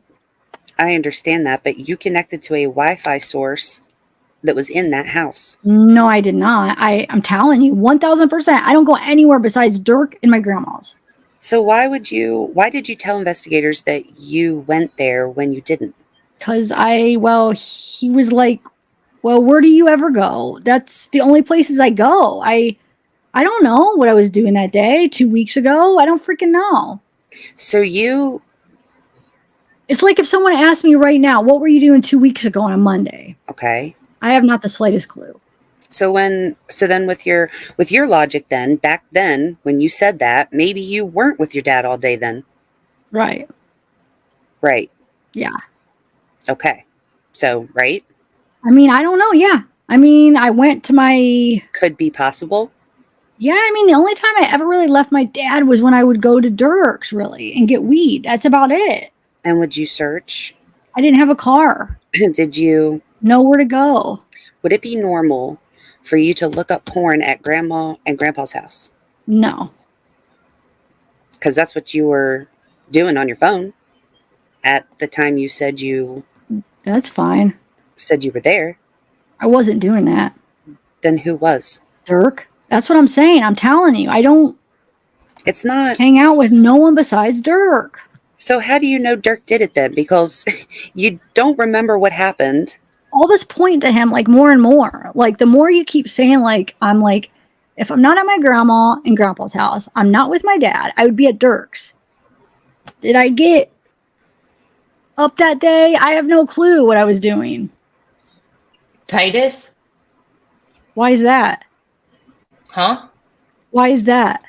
I understand that, but you connected to a Wi-Fi source that was in that house. No, I did not. I'm telling you, 1,000%. I don't go anywhere besides Dirk and my grandma's. So why did you tell investigators that you went there when you didn't? Because he was like, well, where do you ever go? That's the only places I go. I don't know what I was doing that day, 2 weeks ago. I don't freaking know. So it's like if someone asked me right now, what were you doing 2 weeks ago on a Monday? Okay. I have not the slightest clue. So then with your logic then, back then, when you said that, maybe you weren't with your dad all day then. Right. Right. Yeah. Okay. So, right? I mean, I don't know. Yeah. I mean, I went to my... Could be possible. Yeah, I mean, the only time I ever really left my dad was when I would go to Dirk's, really, and get weed. That's about it. And would you search? I didn't have a car. Did you? Nowhere to go. Would it be normal for you to look up porn at Grandma and Grandpa's house? No. Because that's what you were doing on your phone at the time you said you... That's fine. Said you were there. I wasn't doing that. Then who was? Dirk. That's what I'm saying. I'm telling you. I don't... It's not... hang out with no one besides Dirk. So how do you know Dirk did it then? Because you don't remember what happened. All this point to him, like, more and more. Like, the more you keep saying, like, I'm like, if I'm not at my grandma and grandpa's house, I'm not with my dad, I would be at Dirk's. Did I get up that day? I have no clue what I was doing. Titus? Why is that? Huh? Why is that?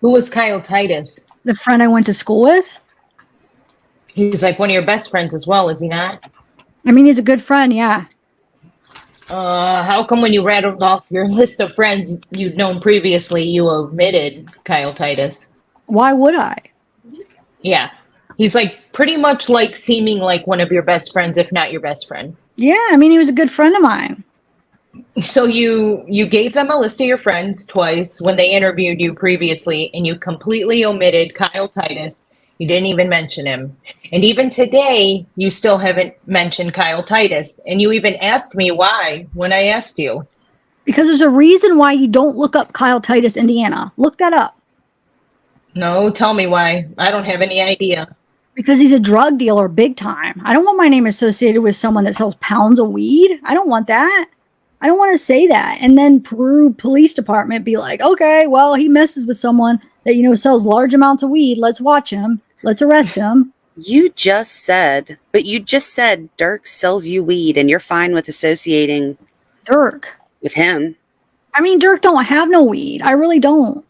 Who was Kyle Titus? The friend I went to school with? He's like one of your best friends as well, is he not? I mean, he's a good friend, yeah. How come when you rattled off your list of friends you'd known previously, you omitted Kyle Titus? Why would I? Yeah. He's like pretty much like seeming like one of your best friends, if not your best friend. Yeah, I mean, he was a good friend of mine. So you gave them a list of your friends twice when they interviewed you previously, and you completely omitted Kyle Titus. You didn't even mention him. And even today, you still haven't mentioned Kyle Titus. And you even asked me why when I asked you. Because there's a reason why you don't look up Kyle Titus, Indiana. Look that up. No, tell me why. I don't have any idea. Because he's a drug dealer big time. I don't want my name associated with someone that sells pounds of weed. I don't want that. I don't want to say that. And then Peru Police Department be like, okay, well, he messes with someone that, sells large amounts of weed. Let's watch him. Let's arrest him. You just said Dirk sells you weed and you're fine with associating Dirk with him. I mean, Dirk don't have no weed. I really don't.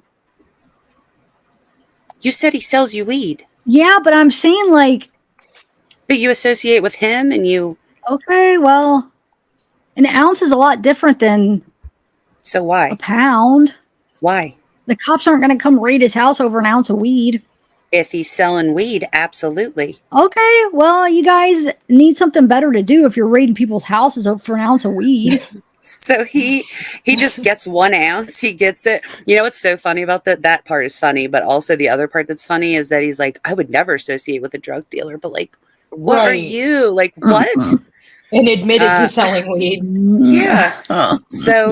You said he sells you weed. Yeah, but I'm saying like, But you associate with him and you. okay, well, an ounce is a lot different than So a why? pound. Why? The cops aren't going to come raid his house over an ounce of weed. If he's selling weed, absolutely. Okay, well, you guys need something better to do if you're raiding people's houses for an ounce of weed. So he just gets 1 ounce. He gets it. You know what's so funny about that? That part is funny, but also the other part that's funny is that he's like, I would never associate with a drug dealer, but like, what are Right. you? Like, what? And admitted to selling weed. Yeah. So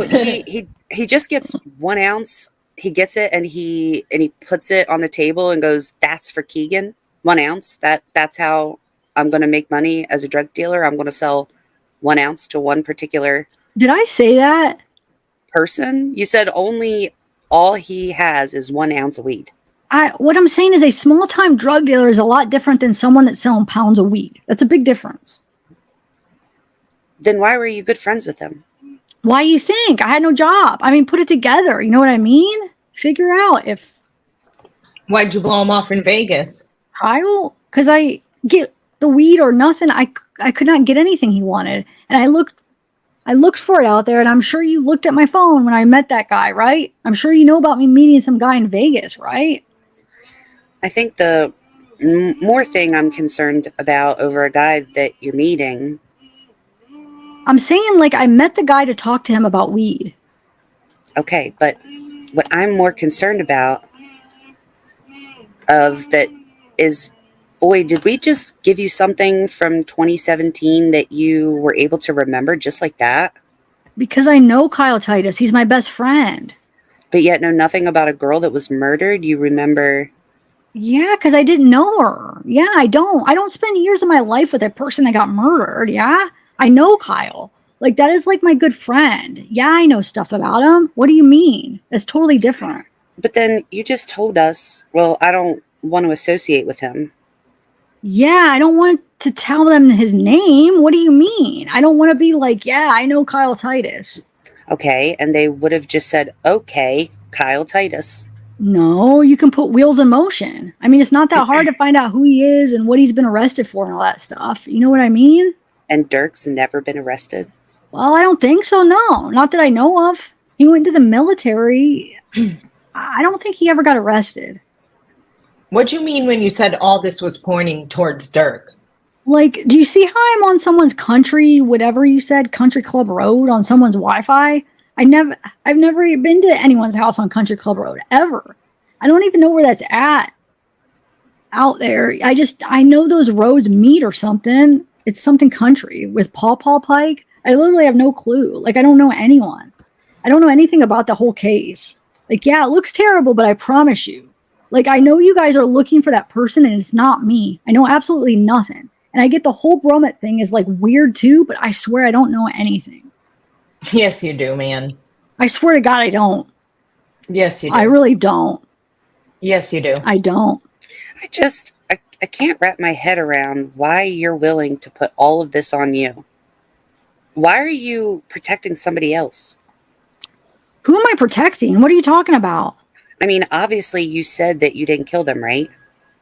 he just gets 1 ounce. He gets it and he puts it on the table and goes, "That's for Kegan. 1 ounce. That's how I'm going to make money as a drug dealer. I'm going to sell 1 ounce to one particular Did I say that? person." You said only all he has is 1 ounce of weed. What I'm saying is a small time drug dealer is a lot different than someone that's selling pounds of weed. That's a big difference. Then why were you good friends with him? Why you think? I had no job. I mean, put it together. You know what I mean? Figure out if Why'd you blow him off in Vegas? Kyle, because I get the weed or nothing. I could not get anything he wanted, and I looked for it out there, and I'm sure you looked at my phone when I met that guy, right? I'm sure you know about me meeting some guy in Vegas, right? I think the more thing I'm concerned about over a guy that you're meeting. I'm saying like I met the guy to talk to him about weed. Okay, but what I'm more concerned about of that is, boy, did we just give you something from 2017 that you were able to remember just like that? Because I know Kyle Titus. He's my best friend. But yet know nothing about a girl that was murdered? You remember? Yeah, because I didn't know her. Yeah, I don't. I don't spend years of my life with a person that got murdered. Yeah, I know Kyle. Like, that is like my good friend. Yeah, I know stuff about him. What do you mean? It's totally different. But then you just told us, well, I don't want to associate with him. Yeah, I don't want to tell them his name. What do you mean? I don't want to be like, yeah, I know Kyle Titus. Okay, and they would have just said, okay, Kyle Titus. No, you can put wheels in motion. I mean, it's not that hard to find out who he is and what he's been arrested for and all that stuff. You know what I mean? And Dirk's never been arrested? Well, I don't think so, no. Not that I know of. He went to the military. I don't think he ever got arrested. What'd you mean when you said all this was pointing towards Dirk? Like, do you see how I'm on someone's country, whatever you said, country club road on someone's Wi-Fi? I've never been to anyone's house on Country Club Road, ever. I don't even know where that's at out there. I know those roads meet or something. It's something country with Paw Paw Pike. I literally have no clue. Like, I don't know anyone. I don't know anything about the whole case. Like, yeah, it looks terrible, but I promise you. Like, I know you guys are looking for that person, and it's not me. I know absolutely nothing. And I get the whole Brummet thing is, like, weird, too, but I swear I don't know anything. Yes, you do, man. I swear to God, I don't. Yes, you do. I really don't. Yes, you do. I don't. I can't wrap my head around why you're willing to put all of this on you. Why are you protecting somebody else? Who am I protecting? What are you talking about? I mean, obviously you said that you didn't kill them, right?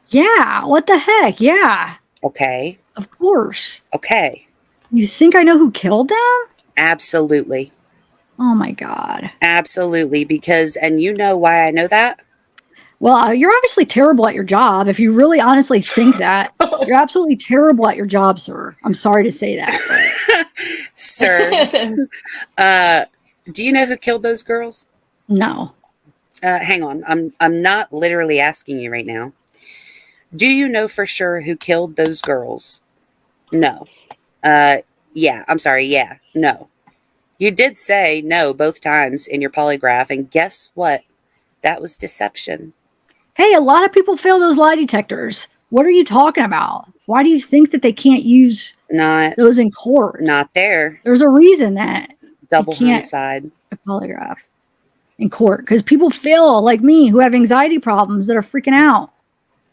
Yeah, what the heck? Yeah. Okay. Of course. Okay. You think I know who killed them? Absolutely. Oh my God. Absolutely. Because, and you know why I know that? Well, you're obviously terrible at your job. If you really honestly think that, you're absolutely terrible at your job, sir. I'm sorry to say that. Sir, do you know who killed those girls? No. Hang on. I'm not literally asking you right now. Do you know for sure who killed those girls? No. Yeah, I'm sorry. Yeah, no. You did say no both times in your polygraph, and guess what? That was deception. Hey, a lot of people fail those lie detectors. What are you talking about? Why do you think that they can't use those in court? Not there. There's a reason that Double you can't homicide. a polygraph in court because people fail like me who have anxiety problems that are freaking out.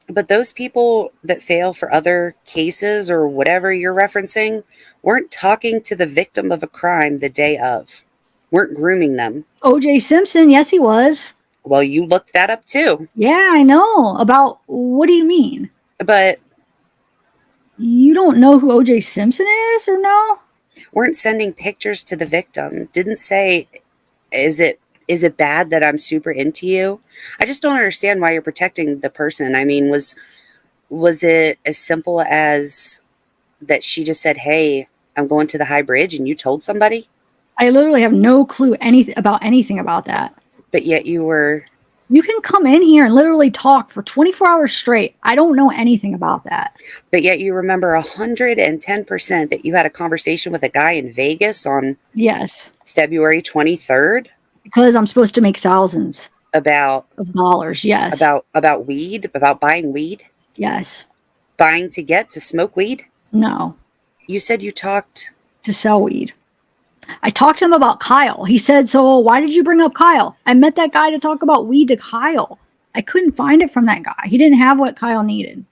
But those people that fail for other cases or whatever you're referencing weren't talking to the victim of a crime the day of, weren't grooming them. O.J. Simpson, yes, he was. Well, you looked that up too. Yeah, I know. About what do you mean? But You don't know who O.J. Simpson is, or no? weren't sending pictures to the victim. Didn't say, is it bad that I'm super into you? I just don't understand why you're protecting the person. I mean, was it as simple as that she just said, hey, I'm going to the high bridge, and you told somebody? I literally have no clue anything about that. But yet you were... You can come in here and literally talk for 24 hours straight. I don't know anything about that. But yet you remember 110% that you had a conversation with a guy in Vegas on Yes. February 23rd Because I'm supposed to make thousands about of dollars. Yes. about weed, about buying weed, Yes. buying to smoke weed. No. You said you talked... To sell weed. I talked to him about Kyle. He said, so why did you bring up Kyle? I met that guy to talk about weed to Kyle. I couldn't find it from that guy. He didn't have what Kyle needed.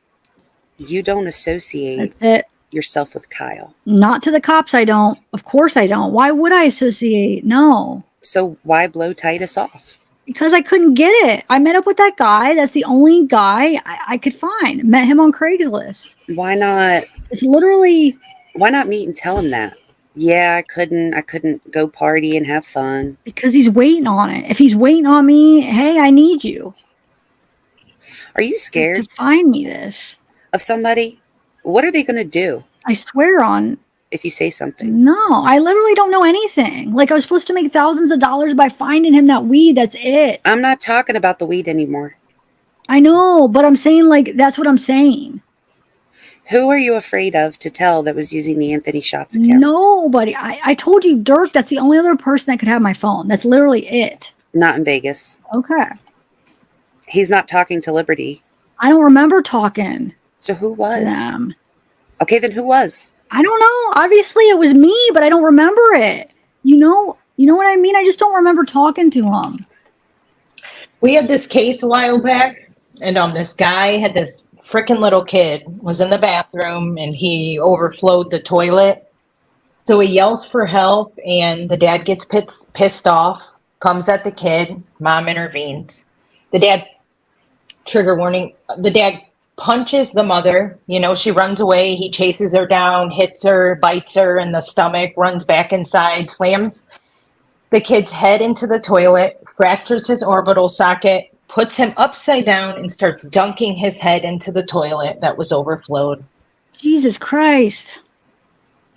You don't associate That's it. yourself with Kyle. Not to the cops, I don't. Of course I don't. Why would I associate? No. So why blow Titus off? Because I couldn't get it. I met up with that guy. That's the only guy I could find. Met him on Craigslist. Why not? It's literally... Why not meet and tell him that? Yeah, I couldn't go party and have fun. Because he's waiting on it. If he's waiting on me, hey, I need you. Are you scared to find me this? of somebody? What are they going to do I swear on... if you say something? No, I literally don't know anything. Like, I was supposed to make thousands of dollars by finding him that weed. That's it. I'm not talking about the weed anymore. I know, but I'm saying, like, that's what I'm saying. Who are you afraid of to tell that was using the Anthony Shots account? Nobody. I told you, Dirk, that's the only other person that could have my phone. That's literally it. Not in Vegas. Okay. He's not talking to Liberty. I don't remember talking So who to was? them. Okay, then who was? I don't know. Obviously, it was me, but I don't remember it. You know what I mean? I just don't remember talking to him. We had this case a while back, and this guy had this freaking little kid, was in the bathroom, and he overflowed the toilet. So he yells for help, and the dad gets pissed off, comes at the kid, mom intervenes. The dad, trigger warning, the dad punches the mother. She runs away. He chases her down, hits her, bites her in the stomach, runs back inside, slams the kid's head into the toilet, fractures his orbital socket, puts him upside down, and starts dunking his head into the toilet that was overflowed. Jesus Christ.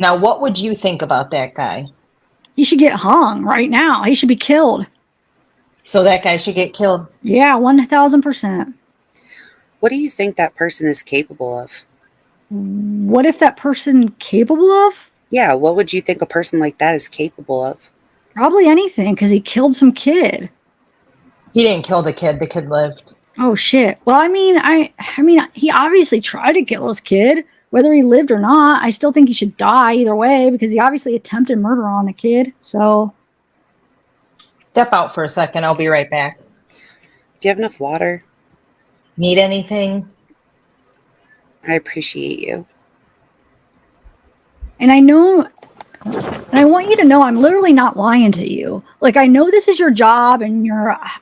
Now, what would you think about that guy? He should get hung right now. He should be killed. So that guy should get killed? Yeah, 1,000%. What do you think that person is capable of? What if that person capable of? Yeah, what would you think a person like that is capable of? Probably anything, because he killed some kid. He didn't kill the kid. The kid lived. Oh shit. Well, I mean, he obviously tried to kill his kid, whether he lived or not. I still think he should die either way, because he obviously attempted murder on the kid. So, Step out for a second. I'll be right back. Do you have enough water? Need anything? I appreciate you. and I know, and I want you to know, I'm literally not lying to you. Like, I know this is your job, and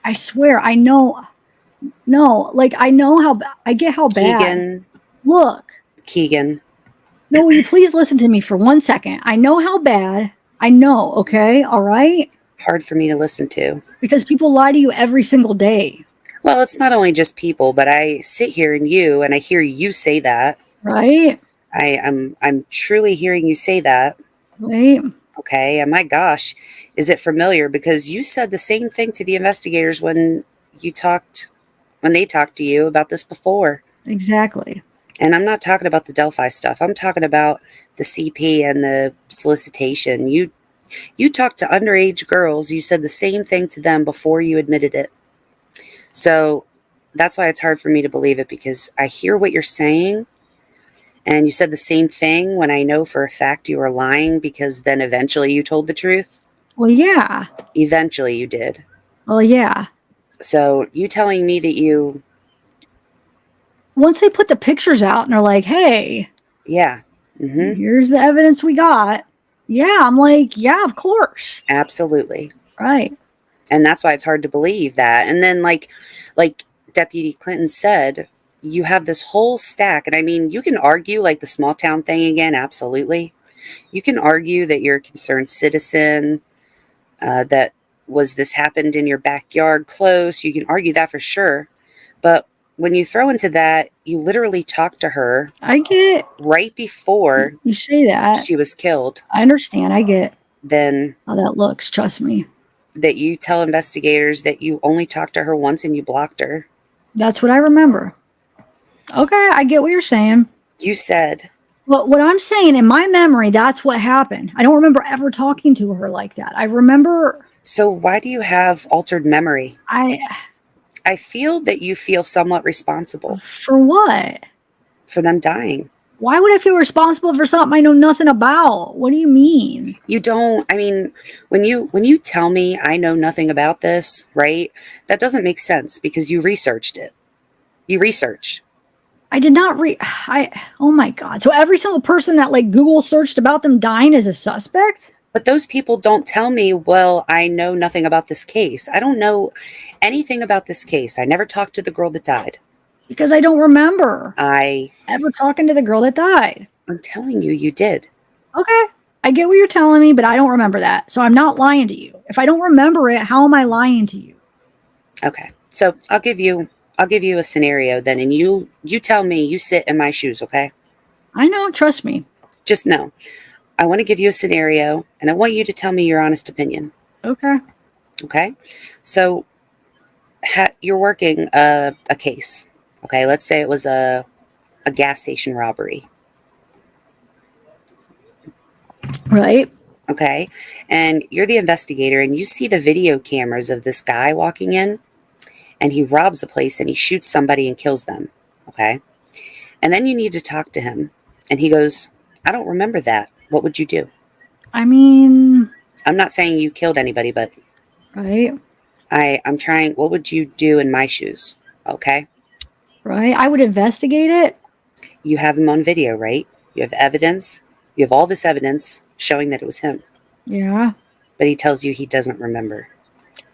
I swear, I know. No, like, I know I get how bad. Kegan. Look. Kegan. No, will you please listen to me for 1 second? I know how bad. I know, okay? All right? Hard for me to listen to. Because people lie to you every single day. Well, it's not only just people, but I sit here and I hear you say that. Right? I'm truly hearing you say that. Right? Okay, and my gosh, is it familiar? Because you said the same thing to the investigators when they talked to you about this before. Exactly. And I'm not talking about the Delphi stuff. I'm talking about the CP and the solicitation. You talked to underage girls. You said the same thing to them before you admitted it. So that's why it's hard for me to believe it, because I hear what you're saying. And you said the same thing when I know for a fact you were lying, because then eventually you told the truth. Well, yeah. Eventually you did. Well, yeah. So you telling me that you... Once they put the pictures out and they're like, hey, yeah, here's the evidence we got. Yeah, I'm like, yeah, of course. Absolutely. Right. And that's why it's hard to believe that. And then like Deputy Clinton said, you have this whole stack. And I mean, you can argue like the small town thing again. Absolutely. You can argue that you're a concerned citizen, that this happened in your backyard close. You can argue that for sure. But when you throw into that, you literally talked to her I get right before you say that. she was killed. I understand. I get Then how that looks. Trust me. that you tell investigators that you only talked to her once and you blocked her. That's what I remember. Okay, I get what you're saying. You said, But what I'm saying, in my memory, that's what happened. I don't remember ever talking to her like that. I remember. so why do you have altered memory? I I feel that you feel somewhat responsible for what? for them dying. Why would I feel responsible for something I know nothing about? What do you mean? You don't, I mean, when you tell me I know nothing about this, right? That doesn't make sense because you researched it. You research. I did not oh my God. So every single person that like Google searched about them dying is a suspect? But those people don't tell me, well, I know nothing about this case. I don't know anything about this case. I never talked to the girl that died. Because I don't remember I'm ever talking to the girl that died. telling you, you did. Okay. I get what you're telling me, but I don't remember that. So I'm not lying to you. If I don't remember it, how am I lying to you? Okay. So I'll give you a scenario then, and you tell me, you sit in my shoes, okay? I know. Trust me. Just know. I want to give you a scenario, and I want you to tell me your honest opinion. Okay. Okay? So you're working a case. Okay, let's say it was a gas station robbery. Right. Okay, and you're the investigator, and you see the video cameras of this guy walking in, and he robs the place, and he shoots somebody and kills them. Okay, and then you need to talk to him, and he goes, I don't remember that. What would you do? I mean, I'm not saying you killed anybody, but right. I'm trying, what would you do in my shoes? Okay. Right. I would investigate it. You have him on video, right? You have evidence. You have all this evidence showing that it was him. Yeah. But he tells you he doesn't remember.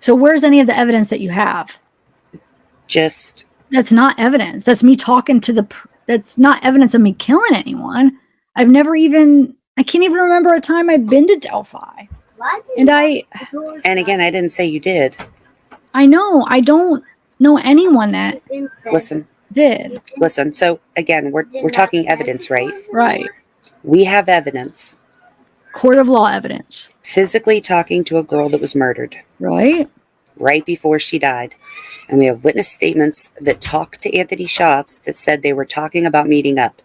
So where's any of the evidence that you have? Just, That's not evidence. That's me talking to that's not evidence of me killing anyone. I can't even remember a time I've been to Delphi. And again, I didn't say you did. I know, I don't know anyone that Listen. did. Listen. So again, we're talking evidence, right? Right. We have evidence. Court of law evidence. Physically talking to a girl that was murdered. Right. Right before she died. And we have witness statements that talked to Anthony Schatz that said they were talking about meeting up.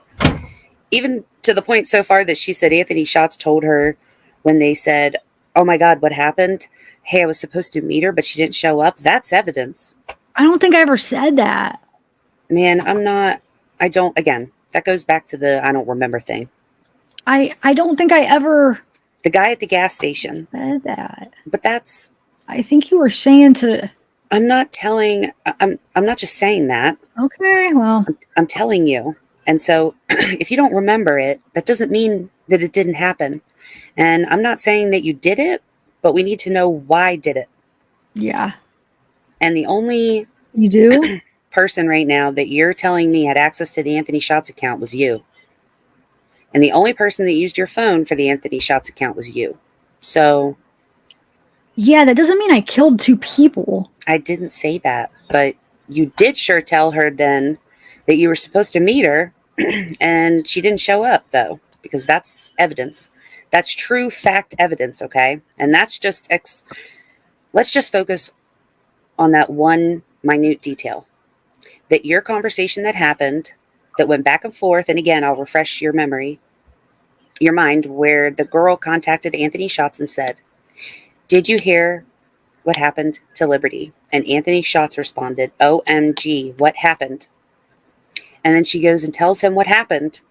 Even to the point so far that she said Anthony Schatz told her when they said, oh my God, what happened? Hey, I was supposed to meet her, but she didn't show up. That's evidence. I don't think I ever said that. Man, again, that goes back to the I don't remember thing. I don't think I ever The guy at the gas station. said that. But that's, I think you were saying to, I'm not just saying that. okay, well, I'm telling you. And so if you don't remember it, that doesn't mean that it didn't happen. And I'm not saying that you did it, but we need to know why did it. yeah. And the only You do? person right now that you're telling me had access to the Anthony Schatz account was you. And the only person that used your phone for the Anthony Schatz account was you. So Yeah, that doesn't mean I killed two people. I didn't say that, but you did sure tell her then that you were supposed to meet her and she didn't show up though, because that's evidence. That's true fact evidence, okay? And that's just, let's just focus on that one minute detail. That your conversation that happened, that went back and forth, and again, I'll refresh your mind, where the girl contacted Anthony Schatz and said, did you hear what happened to Liberty? And Anthony Schatz responded, OMG, what happened? And then she goes and tells him what happened.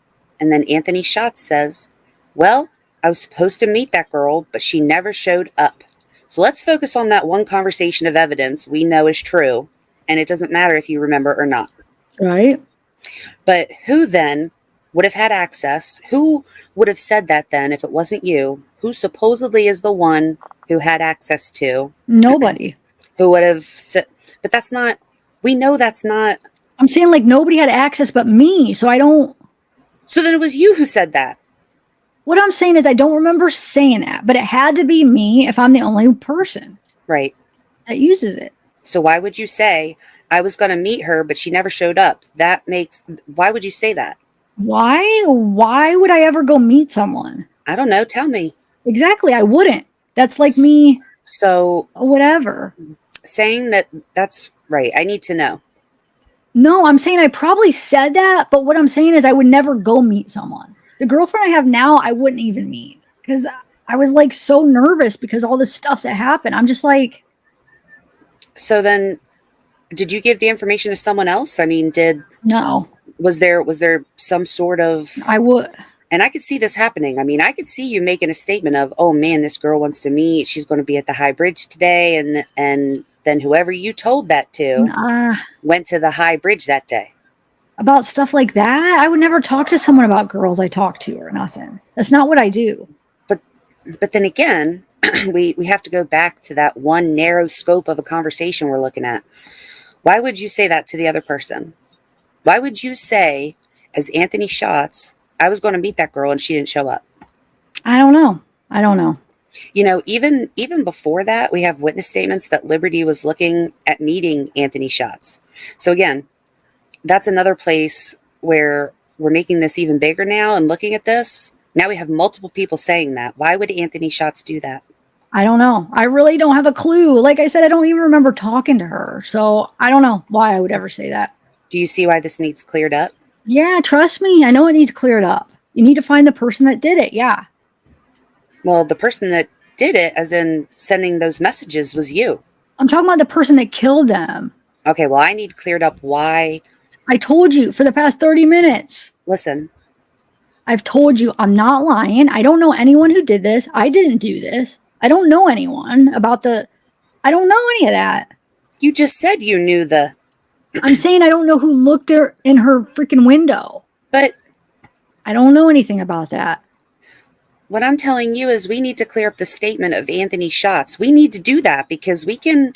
And then Anthony Schatz says, well, I was supposed to meet that girl, but she never showed up. So let's focus on that one conversation of evidence we know is true. And it doesn't matter if you remember or not. Right. But who then would have had access? Who would have said that then if it wasn't you? Who supposedly is the one who had access to? Nobody. Who would have said, but that's not, we know that's not I'm saying like nobody had access but me, so I don't. So then it was you who said that. What I'm saying is I don't remember saying that, but it had to be me if I'm the only person Right. that uses it. So why would you say I was going to meet her, but she never showed up? Why would you say that? Why? Why would I ever go meet someone? I don't know. Tell me. Exactly. I wouldn't. That's like me. So Whatever. saying that's right. I need to know. No, I'm saying I probably said that, but what I'm saying is I would never go meet someone. The girlfriend I have now, I wouldn't even meet because I was like so nervous because all this stuff that happened. I'm just like. So then, did you give the information to someone else? I mean, No. Was there some sort of? I would. And I could see this happening. I mean, I could see you making a statement of, "Oh man, this girl wants to meet. She's going to be at the High Bridge today," and then whoever you told that to went to the High Bridge that day. About stuff like that, I would never talk to someone about girls I talk to or nothing. That's not what I do. But then again, we have to go back to that one narrow scope of a conversation we're looking at. Why would you say that to the other person? Why would you say, as Anthony Schatz, I was going to meet that girl and she didn't show up? I don't know. You know, even before that, we have witness statements that Liberty was looking at meeting Anthony Schatz. So again, that's another place where we're making this even bigger now and looking at this. Now we have multiple people saying that. Why would Anthony Schatz do that? I don't know. I really don't have a clue. Like I said, I don't even remember talking to her. So I don't know why I would ever say that. Do you see why this needs cleared up? Yeah, trust me. I know it needs cleared up. You need to find the person that did it. Yeah. Well, the person that did it, as in sending those messages, was you. I'm talking about the person that killed them. Okay, well, I need cleared up why. I told you for the past 30 minutes. Listen. I've told you I'm not lying. I don't know anyone who did this. I didn't do this. I don't know anyone about I don't know any of that. You just said you knew I'm saying I don't know who looked in her freaking window. But I don't know anything about that. What I'm telling you is we need to clear up the statement of Anthony Schatz. We need to do that because we can.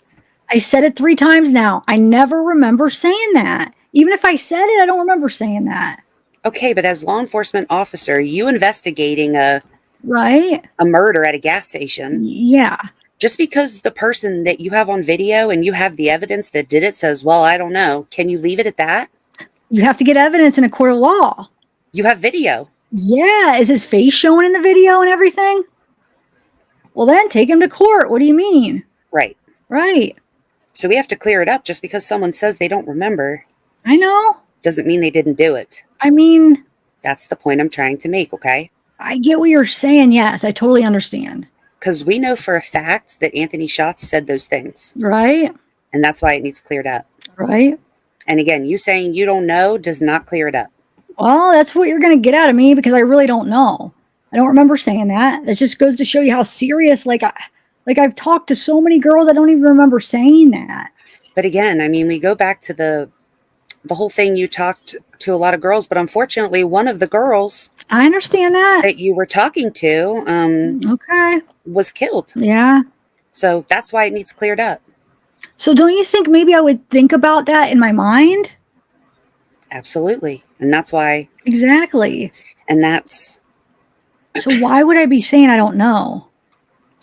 I said it 3 times now. I never remember saying that. Even if I said it, I don't remember saying that. Okay, but as law enforcement officer, you investigating a murder at a gas station. Yeah. Just because the person that you have on video and you have the evidence that did it says, well, I don't know. Can you leave it at that? You have to get evidence in a court of law. You have video. Yeah. Is his face showing in the video and everything? Well, then take him to court. What do you mean? Right. Right. So we have to clear it up. Just because someone says they don't remember. I know. Doesn't mean they didn't do it. I mean. That's the point I'm trying to make, okay? I get what you're saying. Yes, I totally understand. Because we know for a fact that Anthony Schatz said those things. Right. And that's why it needs cleared up. Right. And again, you saying you don't know does not clear it up. Well, that's what you're going to get out of me because I really don't know. I don't remember saying that. That just goes to show you how serious, I've talked to so many girls, I don't even remember saying that. But again, I mean, we go back to the whole thing. You talked to a lot of girls, but unfortunately, one of the girls I understand that you were talking to, was killed. Yeah. So that's why it needs cleared up. So don't you think maybe I would think about that in my mind? Absolutely. And that's why. Exactly. And that's. So why would I be saying I don't know?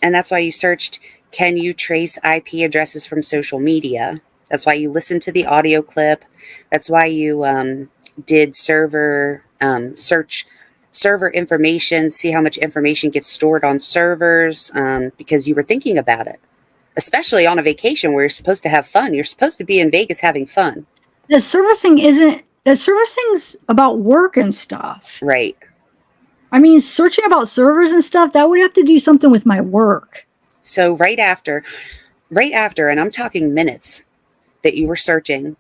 And that's why you searched, can you trace IP addresses from social media? That's why you listened to the audio clip. That's why you did server information, see how much information gets stored on servers, because you were thinking about it. Especially on a vacation where you're supposed to have fun. You're supposed to be in Vegas having fun. The server thing's about work and stuff. Right. I mean, searching about servers and stuff, that would have to do something with my work. So right after, and I'm talking minutes that you were searching,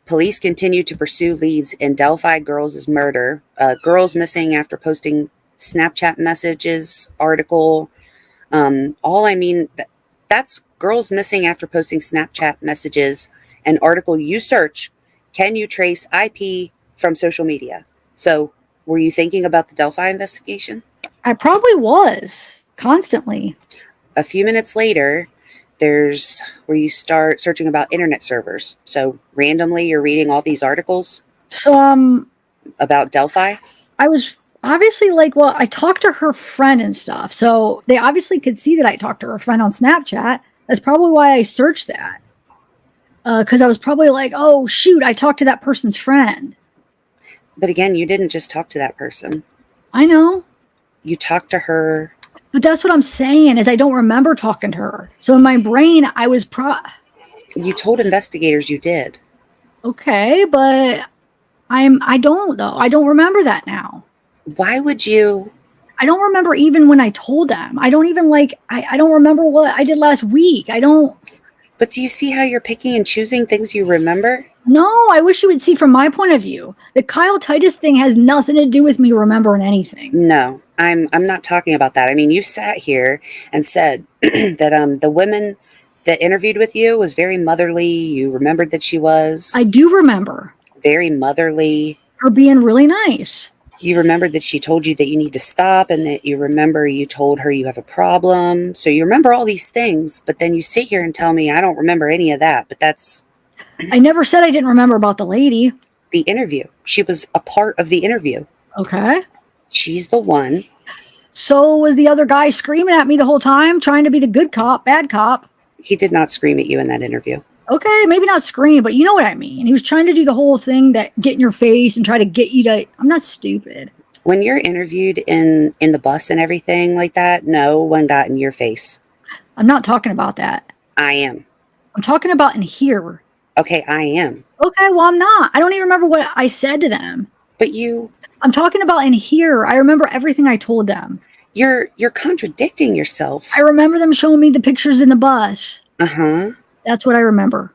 police continued to pursue leads in Delphi girls' murder, girls missing after posting Snapchat messages, article. That's girls missing after posting Snapchat messages, an article you search, can you trace IP from social media? So were you thinking about the Delphi investigation? I probably was constantly. A few minutes later, there's where you start searching about internet servers. So randomly you're reading all these articles So, about Delphi. I was obviously like, well, I talked to her friend and stuff. So they obviously could see that I talked to her friend on Snapchat. That's probably why I searched that. Because I was probably like, oh, shoot, I talked to that person's friend. But again, you didn't just talk to that person. I know. You talked to her. But that's what I'm saying is I don't remember talking to her. So in my brain, I was You told investigators you did. okay, but I don't though. I don't remember that now. Why would you? I don't remember even when I told them. I don't even I don't remember what I did last week. I don't. But do you see how you're picking and choosing things you remember? No, I wish you would see from my point of view. The Kyle Titus thing has nothing to do with me remembering anything. No, I'm not talking about that. I mean, you sat here and said that the woman that interviewed with you was very motherly. You remembered that she was I do remember very motherly. her being really nice. You remembered that she told you that you need to stop, and that you remember you told her you have a problem. So you remember all these things, but then you sit here and tell me I don't remember any of that. But that's I never said I didn't remember about the lady. the interview. She was a part of the interview. Okay. She's the one. So was the other guy screaming at me the whole time, trying to be the good cop, bad cop. He did not scream at you in that interview. Okay, maybe not scream, but you know what I mean. He was trying to do the whole thing that get in your face and try to get you to. I'm not stupid. When you're interviewed in the bus and everything like that, no one got in your face. I'm not talking about that. I am. I'm talking about in here. Okay, I am. Okay, well, I'm not. I don't even remember what I said to them. But I'm talking about in here. I remember everything I told them. you're contradicting yourself. I remember them showing me the pictures in the bus. Uh-huh. That's what I remember.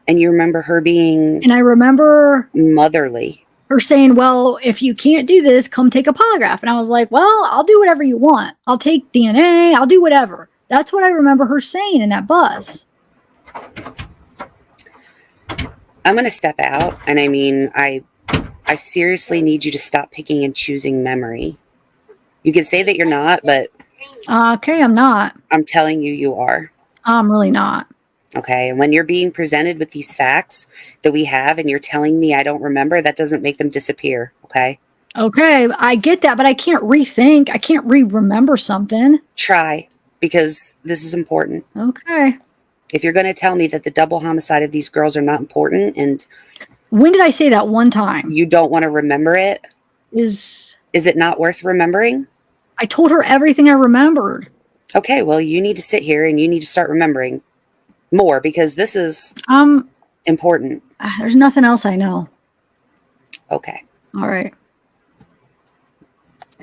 And you remember her being And I remember motherly. her saying, well, if you can't do this, come take a polygraph. And I was like, well, I'll do whatever you want. I'll take DNA. I'll do whatever. That's what I remember her saying in that bus. I'm going to step out. And I mean, I seriously need you to stop picking and choosing memory. You can say that you're not, but Okay, I'm not. I'm telling you, you are. I'm really not. Okay. And when you're being presented with these facts that we have and you're telling me I don't remember, that doesn't make them disappear. Okay. Okay, I get that, but I can't rethink. I can't remember something. Try, because this is important. Okay. If you're going to tell me that the double homicide of these girls are not important and When did I say that one time? you don't want to remember it, Is it not worth remembering? I told her everything I remembered. Okay, well, you need to sit here and you need to start remembering more because this is important. There's nothing else I know. Okay. All right.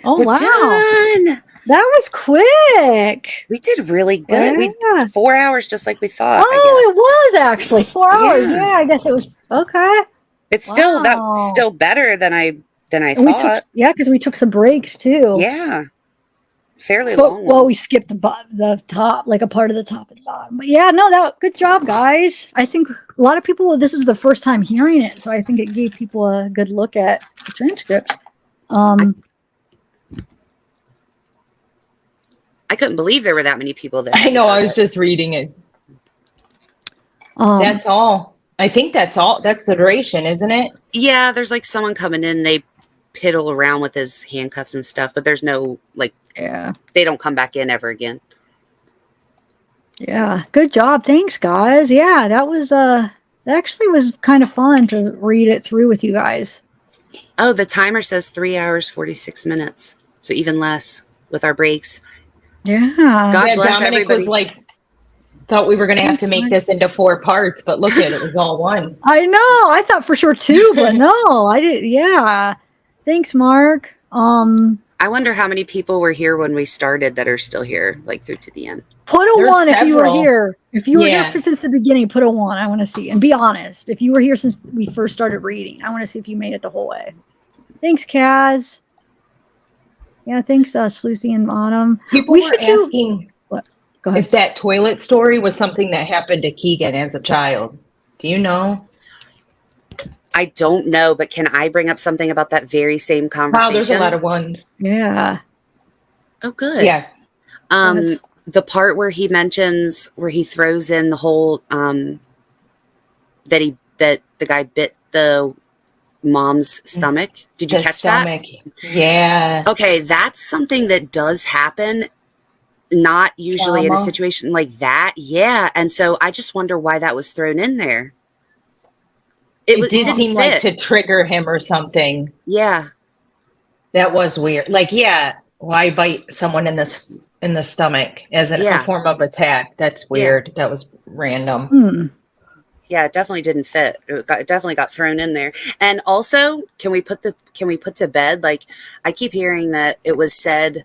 Oh, We're wow. done. That was quick. We did really good. We Yeah. did 4 hours just like we thought. Oh, it was actually 4 hours. Yeah. Yeah, I guess it was. Okay. It's still Wow. that's still better than I And we thought. took, yeah, because we took some breaks too. Yeah. Fairly But, long. well, ones. we skipped the top, like a part of the top and bottom. But yeah, no, good job, guys. I think a lot of people, this was the first time hearing it, so I think it gave people a good look at the transcript. I couldn't believe there were that many people there. I know. I was just reading it. That's all. I think that's all. That's the duration, isn't it? Yeah, there's like someone coming in, they piddle around with his handcuffs and stuff, but there's no yeah. they don't come back in ever again. Yeah, good job. Thanks, guys. Yeah, that was that actually was kind of fun to read it through with you guys. Oh, the timer says 3 hours 46 minutes, so even less with our breaks. Yeah. God Yeah, bless Dominic everybody. was like, thought we were going to have to make this into 4 parts, but look at it, it was all one. I know. I thought for sure too, but no, I didn't. Yeah. Thanks, Mark. I wonder how many people were here when we started that are still here, like through to the end. Put a There's 1 if you were several. here. If you were Yeah. here since the beginning, put a 1. I want to see. And be honest. If you were here since we first started reading, I want to see if you made it the whole way. Thanks, Kaz. Yeah, thanks, Sluicy and Autumn. People We were should do- asking Go ahead. if that toilet story was something that happened to Kegan as a child. Do you know? I don't know, but can I bring up something about that very same conversation? Wow, there's a lot of ones. Yeah. Oh, good. Yeah. That's- the part where he mentions, where he throws in the whole, that the guy bit the mom's stomach. Did you catch that? Yeah. Okay, that's something that does happen, not usually in a situation like that. Yeah, and so I just wonder why that was thrown in there. It did seem like to trigger him or something. Yeah. That was weird. Like, yeah, why bite someone in the stomach as a form of attack? That's weird. That was random. Yeah, it definitely didn't fit. It definitely got thrown in there. And also, can we put to bed? Like, I keep hearing that it was said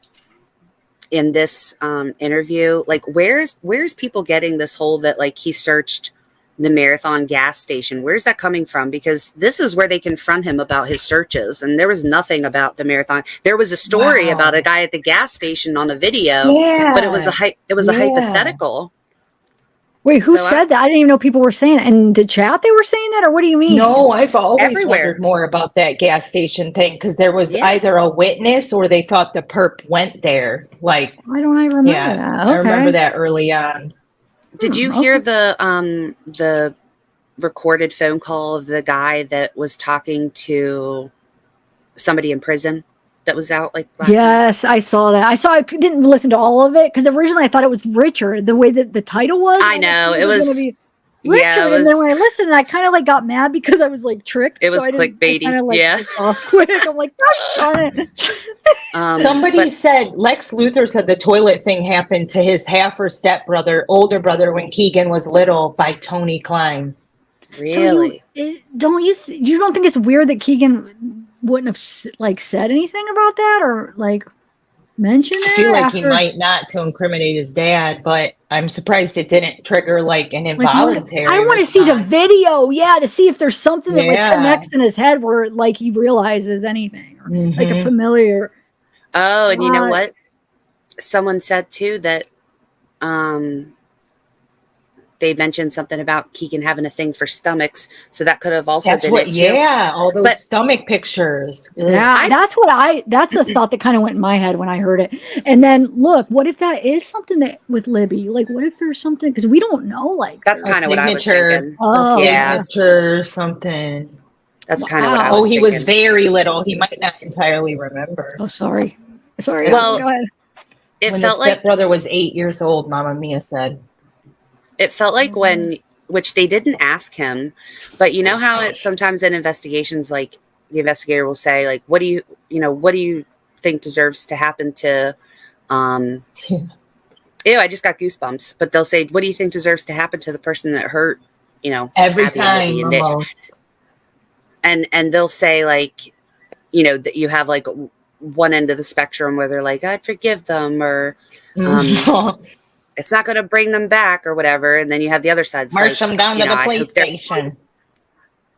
in this interview, like, where's people getting this whole that like he searched the Marathon gas station? Where's that coming from? Because this is where they confront him about his searches, and there was nothing about the Marathon. There was a story about a guy at the gas station on a video, but it was a hypothetical. Wait, who said that? I didn't even know people were saying it. In the chat they were saying that, or what do you mean? No, I've always wondered more about that gas station thing, because there was either a witness or they thought the perp went there. Like, why don't I remember that? Okay. I remember that early on. Did you hear the recorded phone call of the guy that was talking to somebody in prison that was out like last night? I saw that. I didn't listen to all of it because originally I thought it was Richard, the way that the title was. I know it was Richard, and then when I listened, I kind of like got mad because I was like tricked. It was clickbaity. Off quick. I'm like, gosh darn it. Somebody said Lex Luthor said the toilet thing happened to his half or older brother when Kegan was little by Tony Kline. Really? So you don't think it's weird that Kegan wouldn't have said anything about that or like mentioned it? I feel like he might not to incriminate his dad, but I'm surprised it didn't trigger like an involuntary. I want to see the video, to see if there's something that like connects in his head where like he realizes anything, or like a familiar. Oh, and you know what? Someone said too that they mentioned something about Kegan having a thing for stomachs, so that could have also been it too. All those stomach pictures. Yeah, that's the thought that kind of went in my head when I heard it. And then look, what if that is something that with Libby? Like, what if there's something, because we don't know. Like, that's kind of what I was thinking. Signature, something. That's kind of what I was thinking. He was very little. He might not entirely remember. Oh, sorry. Well, go ahead. When the stepbrother was 8 years old, Mama Mia said. It felt like which they didn't ask him, but you know how sometimes in investigations, like the investigator will say, like, what do you think deserves to happen to, ew, I just got goosebumps, but they'll say, what do you think deserves to happen to the person that hurt, every Abby time. And they'll say like, that you have like one end of the spectrum where they're like, I'd forgive them, or, it's not going to bring them back or whatever. And then you have the other side. March them down to the police station.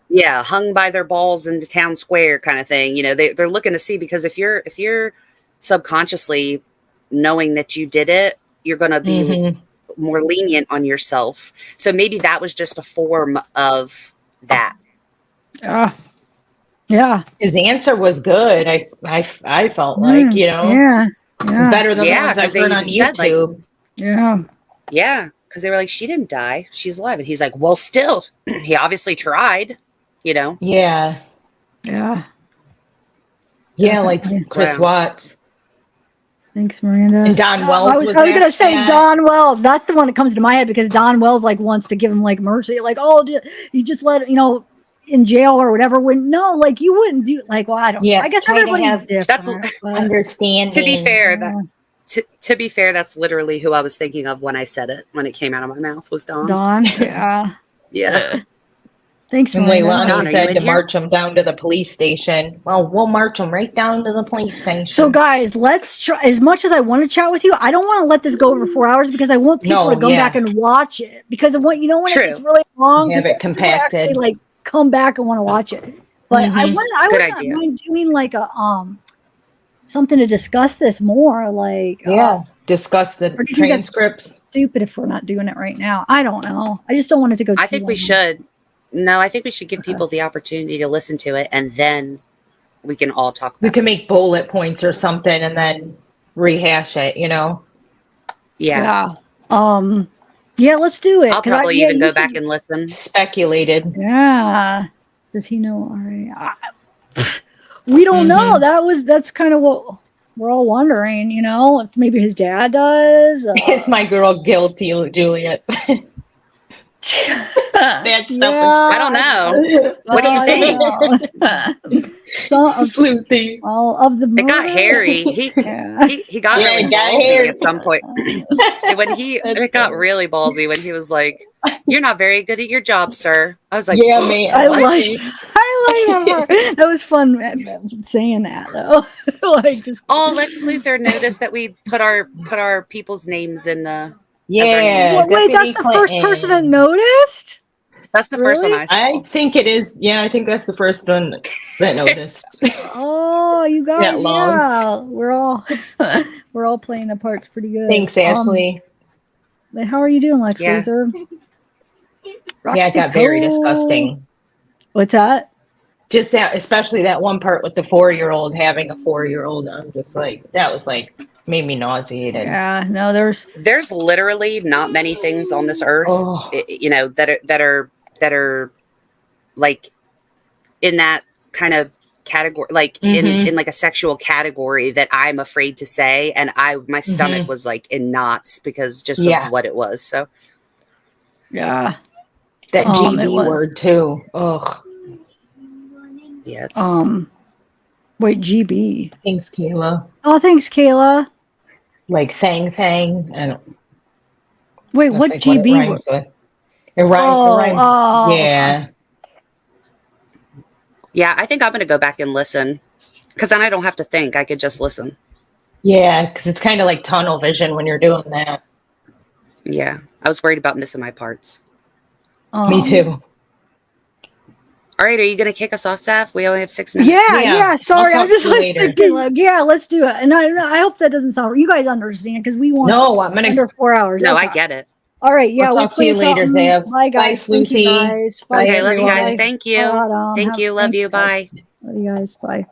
Yeah. Hung by their balls into town square kind of thing. They're looking to see, because if you're subconsciously knowing that you did it, you're going to be more lenient on yourself. So maybe that was just a form of that. Yeah. His answer was good. I felt like, Yeah. It's better than the ones I've heard on YouTube. Yeah, because they were like, she didn't die, she's alive, and he's like, well, still, he obviously tried, Yeah, like Chris Watts. Thanks, Miranda. And Don Wells. I was gonna say Don Wells. That's the one that comes to my head, because Don Wells like wants to give him like mercy, like, oh, you just let in jail or whatever. When no, like you wouldn't do like. Well, I don't. I guess everybody's different. That's understanding. To be fair, To be fair, that's literally who I was thinking of when I said it. When it came out of my mouth, was Dawn. Dawn, yeah. Thanks, and Leilani said to march them down to the police station. Well, we'll march them right down to the police station. So, guys, let's try. As much as I want to chat with you, I don't want to let this go over 4 hours, because I want people to go back and watch it. Because of what when it's really long, have it compacted. Actually, like come back and want to watch it. But I wouldn't mind doing like a something to discuss this more, like discuss the transcripts. Stupid if we're not doing it right now. I don't know. I just don't want it to go. I think we should. No, I think we should give people the opportunity to listen to it, and then we can all talk about We can make bullet points or something and then rehash it, Yeah. Yeah, let's do it. I'll 'cause probably yeah, even you go said- back and listen. Speculated. Yeah. Does he know? All right. We don't know. That's kind of what we're all wondering, you know, if maybe his dad does. Is my girl guilty, Juliet? That stuff. I don't know. What do you think? Some of, Sleuthy. well, of the It got murder. hairy. Yeah. He got Yeah, really it got ballsy hairy. at some point. It got really ballsy when he was like, "You're not very good at your job, sir." I was like, Yeah, man. I What? like that part. That was fun saying that though. Like just "Oh, Lex Luthor noticed that we put our people's names in the." Yeah. Well, wait, that's Deputy the first person that Clinton. noticed? That's the first one Really? I saw. I think it is. Yeah, I think that's the first one that noticed. Oh, you guys, That long. yeah. We're all playing the parts pretty good. Thanks, Ashley. How are you doing, Lex Yeah. Luthor? Yeah, it got very disgusting. What's that? Just that, especially that one part with the 4-year-old having a 4-year-old. I'm just like, that was like, made me nauseated. Yeah, no, There's literally not many things on this earth, you know, that are like in that kind of category, like in like a sexual category that I'm afraid to say, and my stomach was like in knots because just of what it was. So yeah. That It GB was. word too. Ugh. yeah, it's Wait, GB. Thanks, Kayla. Oh, thanks, Kayla. Like thang. I don't. Wait, That's what like GB? What it rhymes with. It rhymes. Oh, Yeah. yeah. I think I'm gonna go back and listen because then I don't have to think. I could just listen. Yeah, because it's kind of like tunnel vision when you're doing that. Yeah, I was worried about missing my parts. Me too. All right, are you gonna kick us off, Zav? We only have 6 minutes. Yeah. Sorry, I'll I'm just talk to you like later. thinking, like, yeah, let's do it. And I hope that doesn't sound. You guys understand because we want No, I'm gonna. under 4 hours. No, Okay. I get it. All right, yeah, I'll we'll talk to you play later, something. Zav. Bye, guys. Bye, Thank you, Sleuthy. guys. Bye, Okay, love you guys. everyone. Thank you. Have- Thank you. Love thanks, you. guys. Bye. Love you guys. Bye.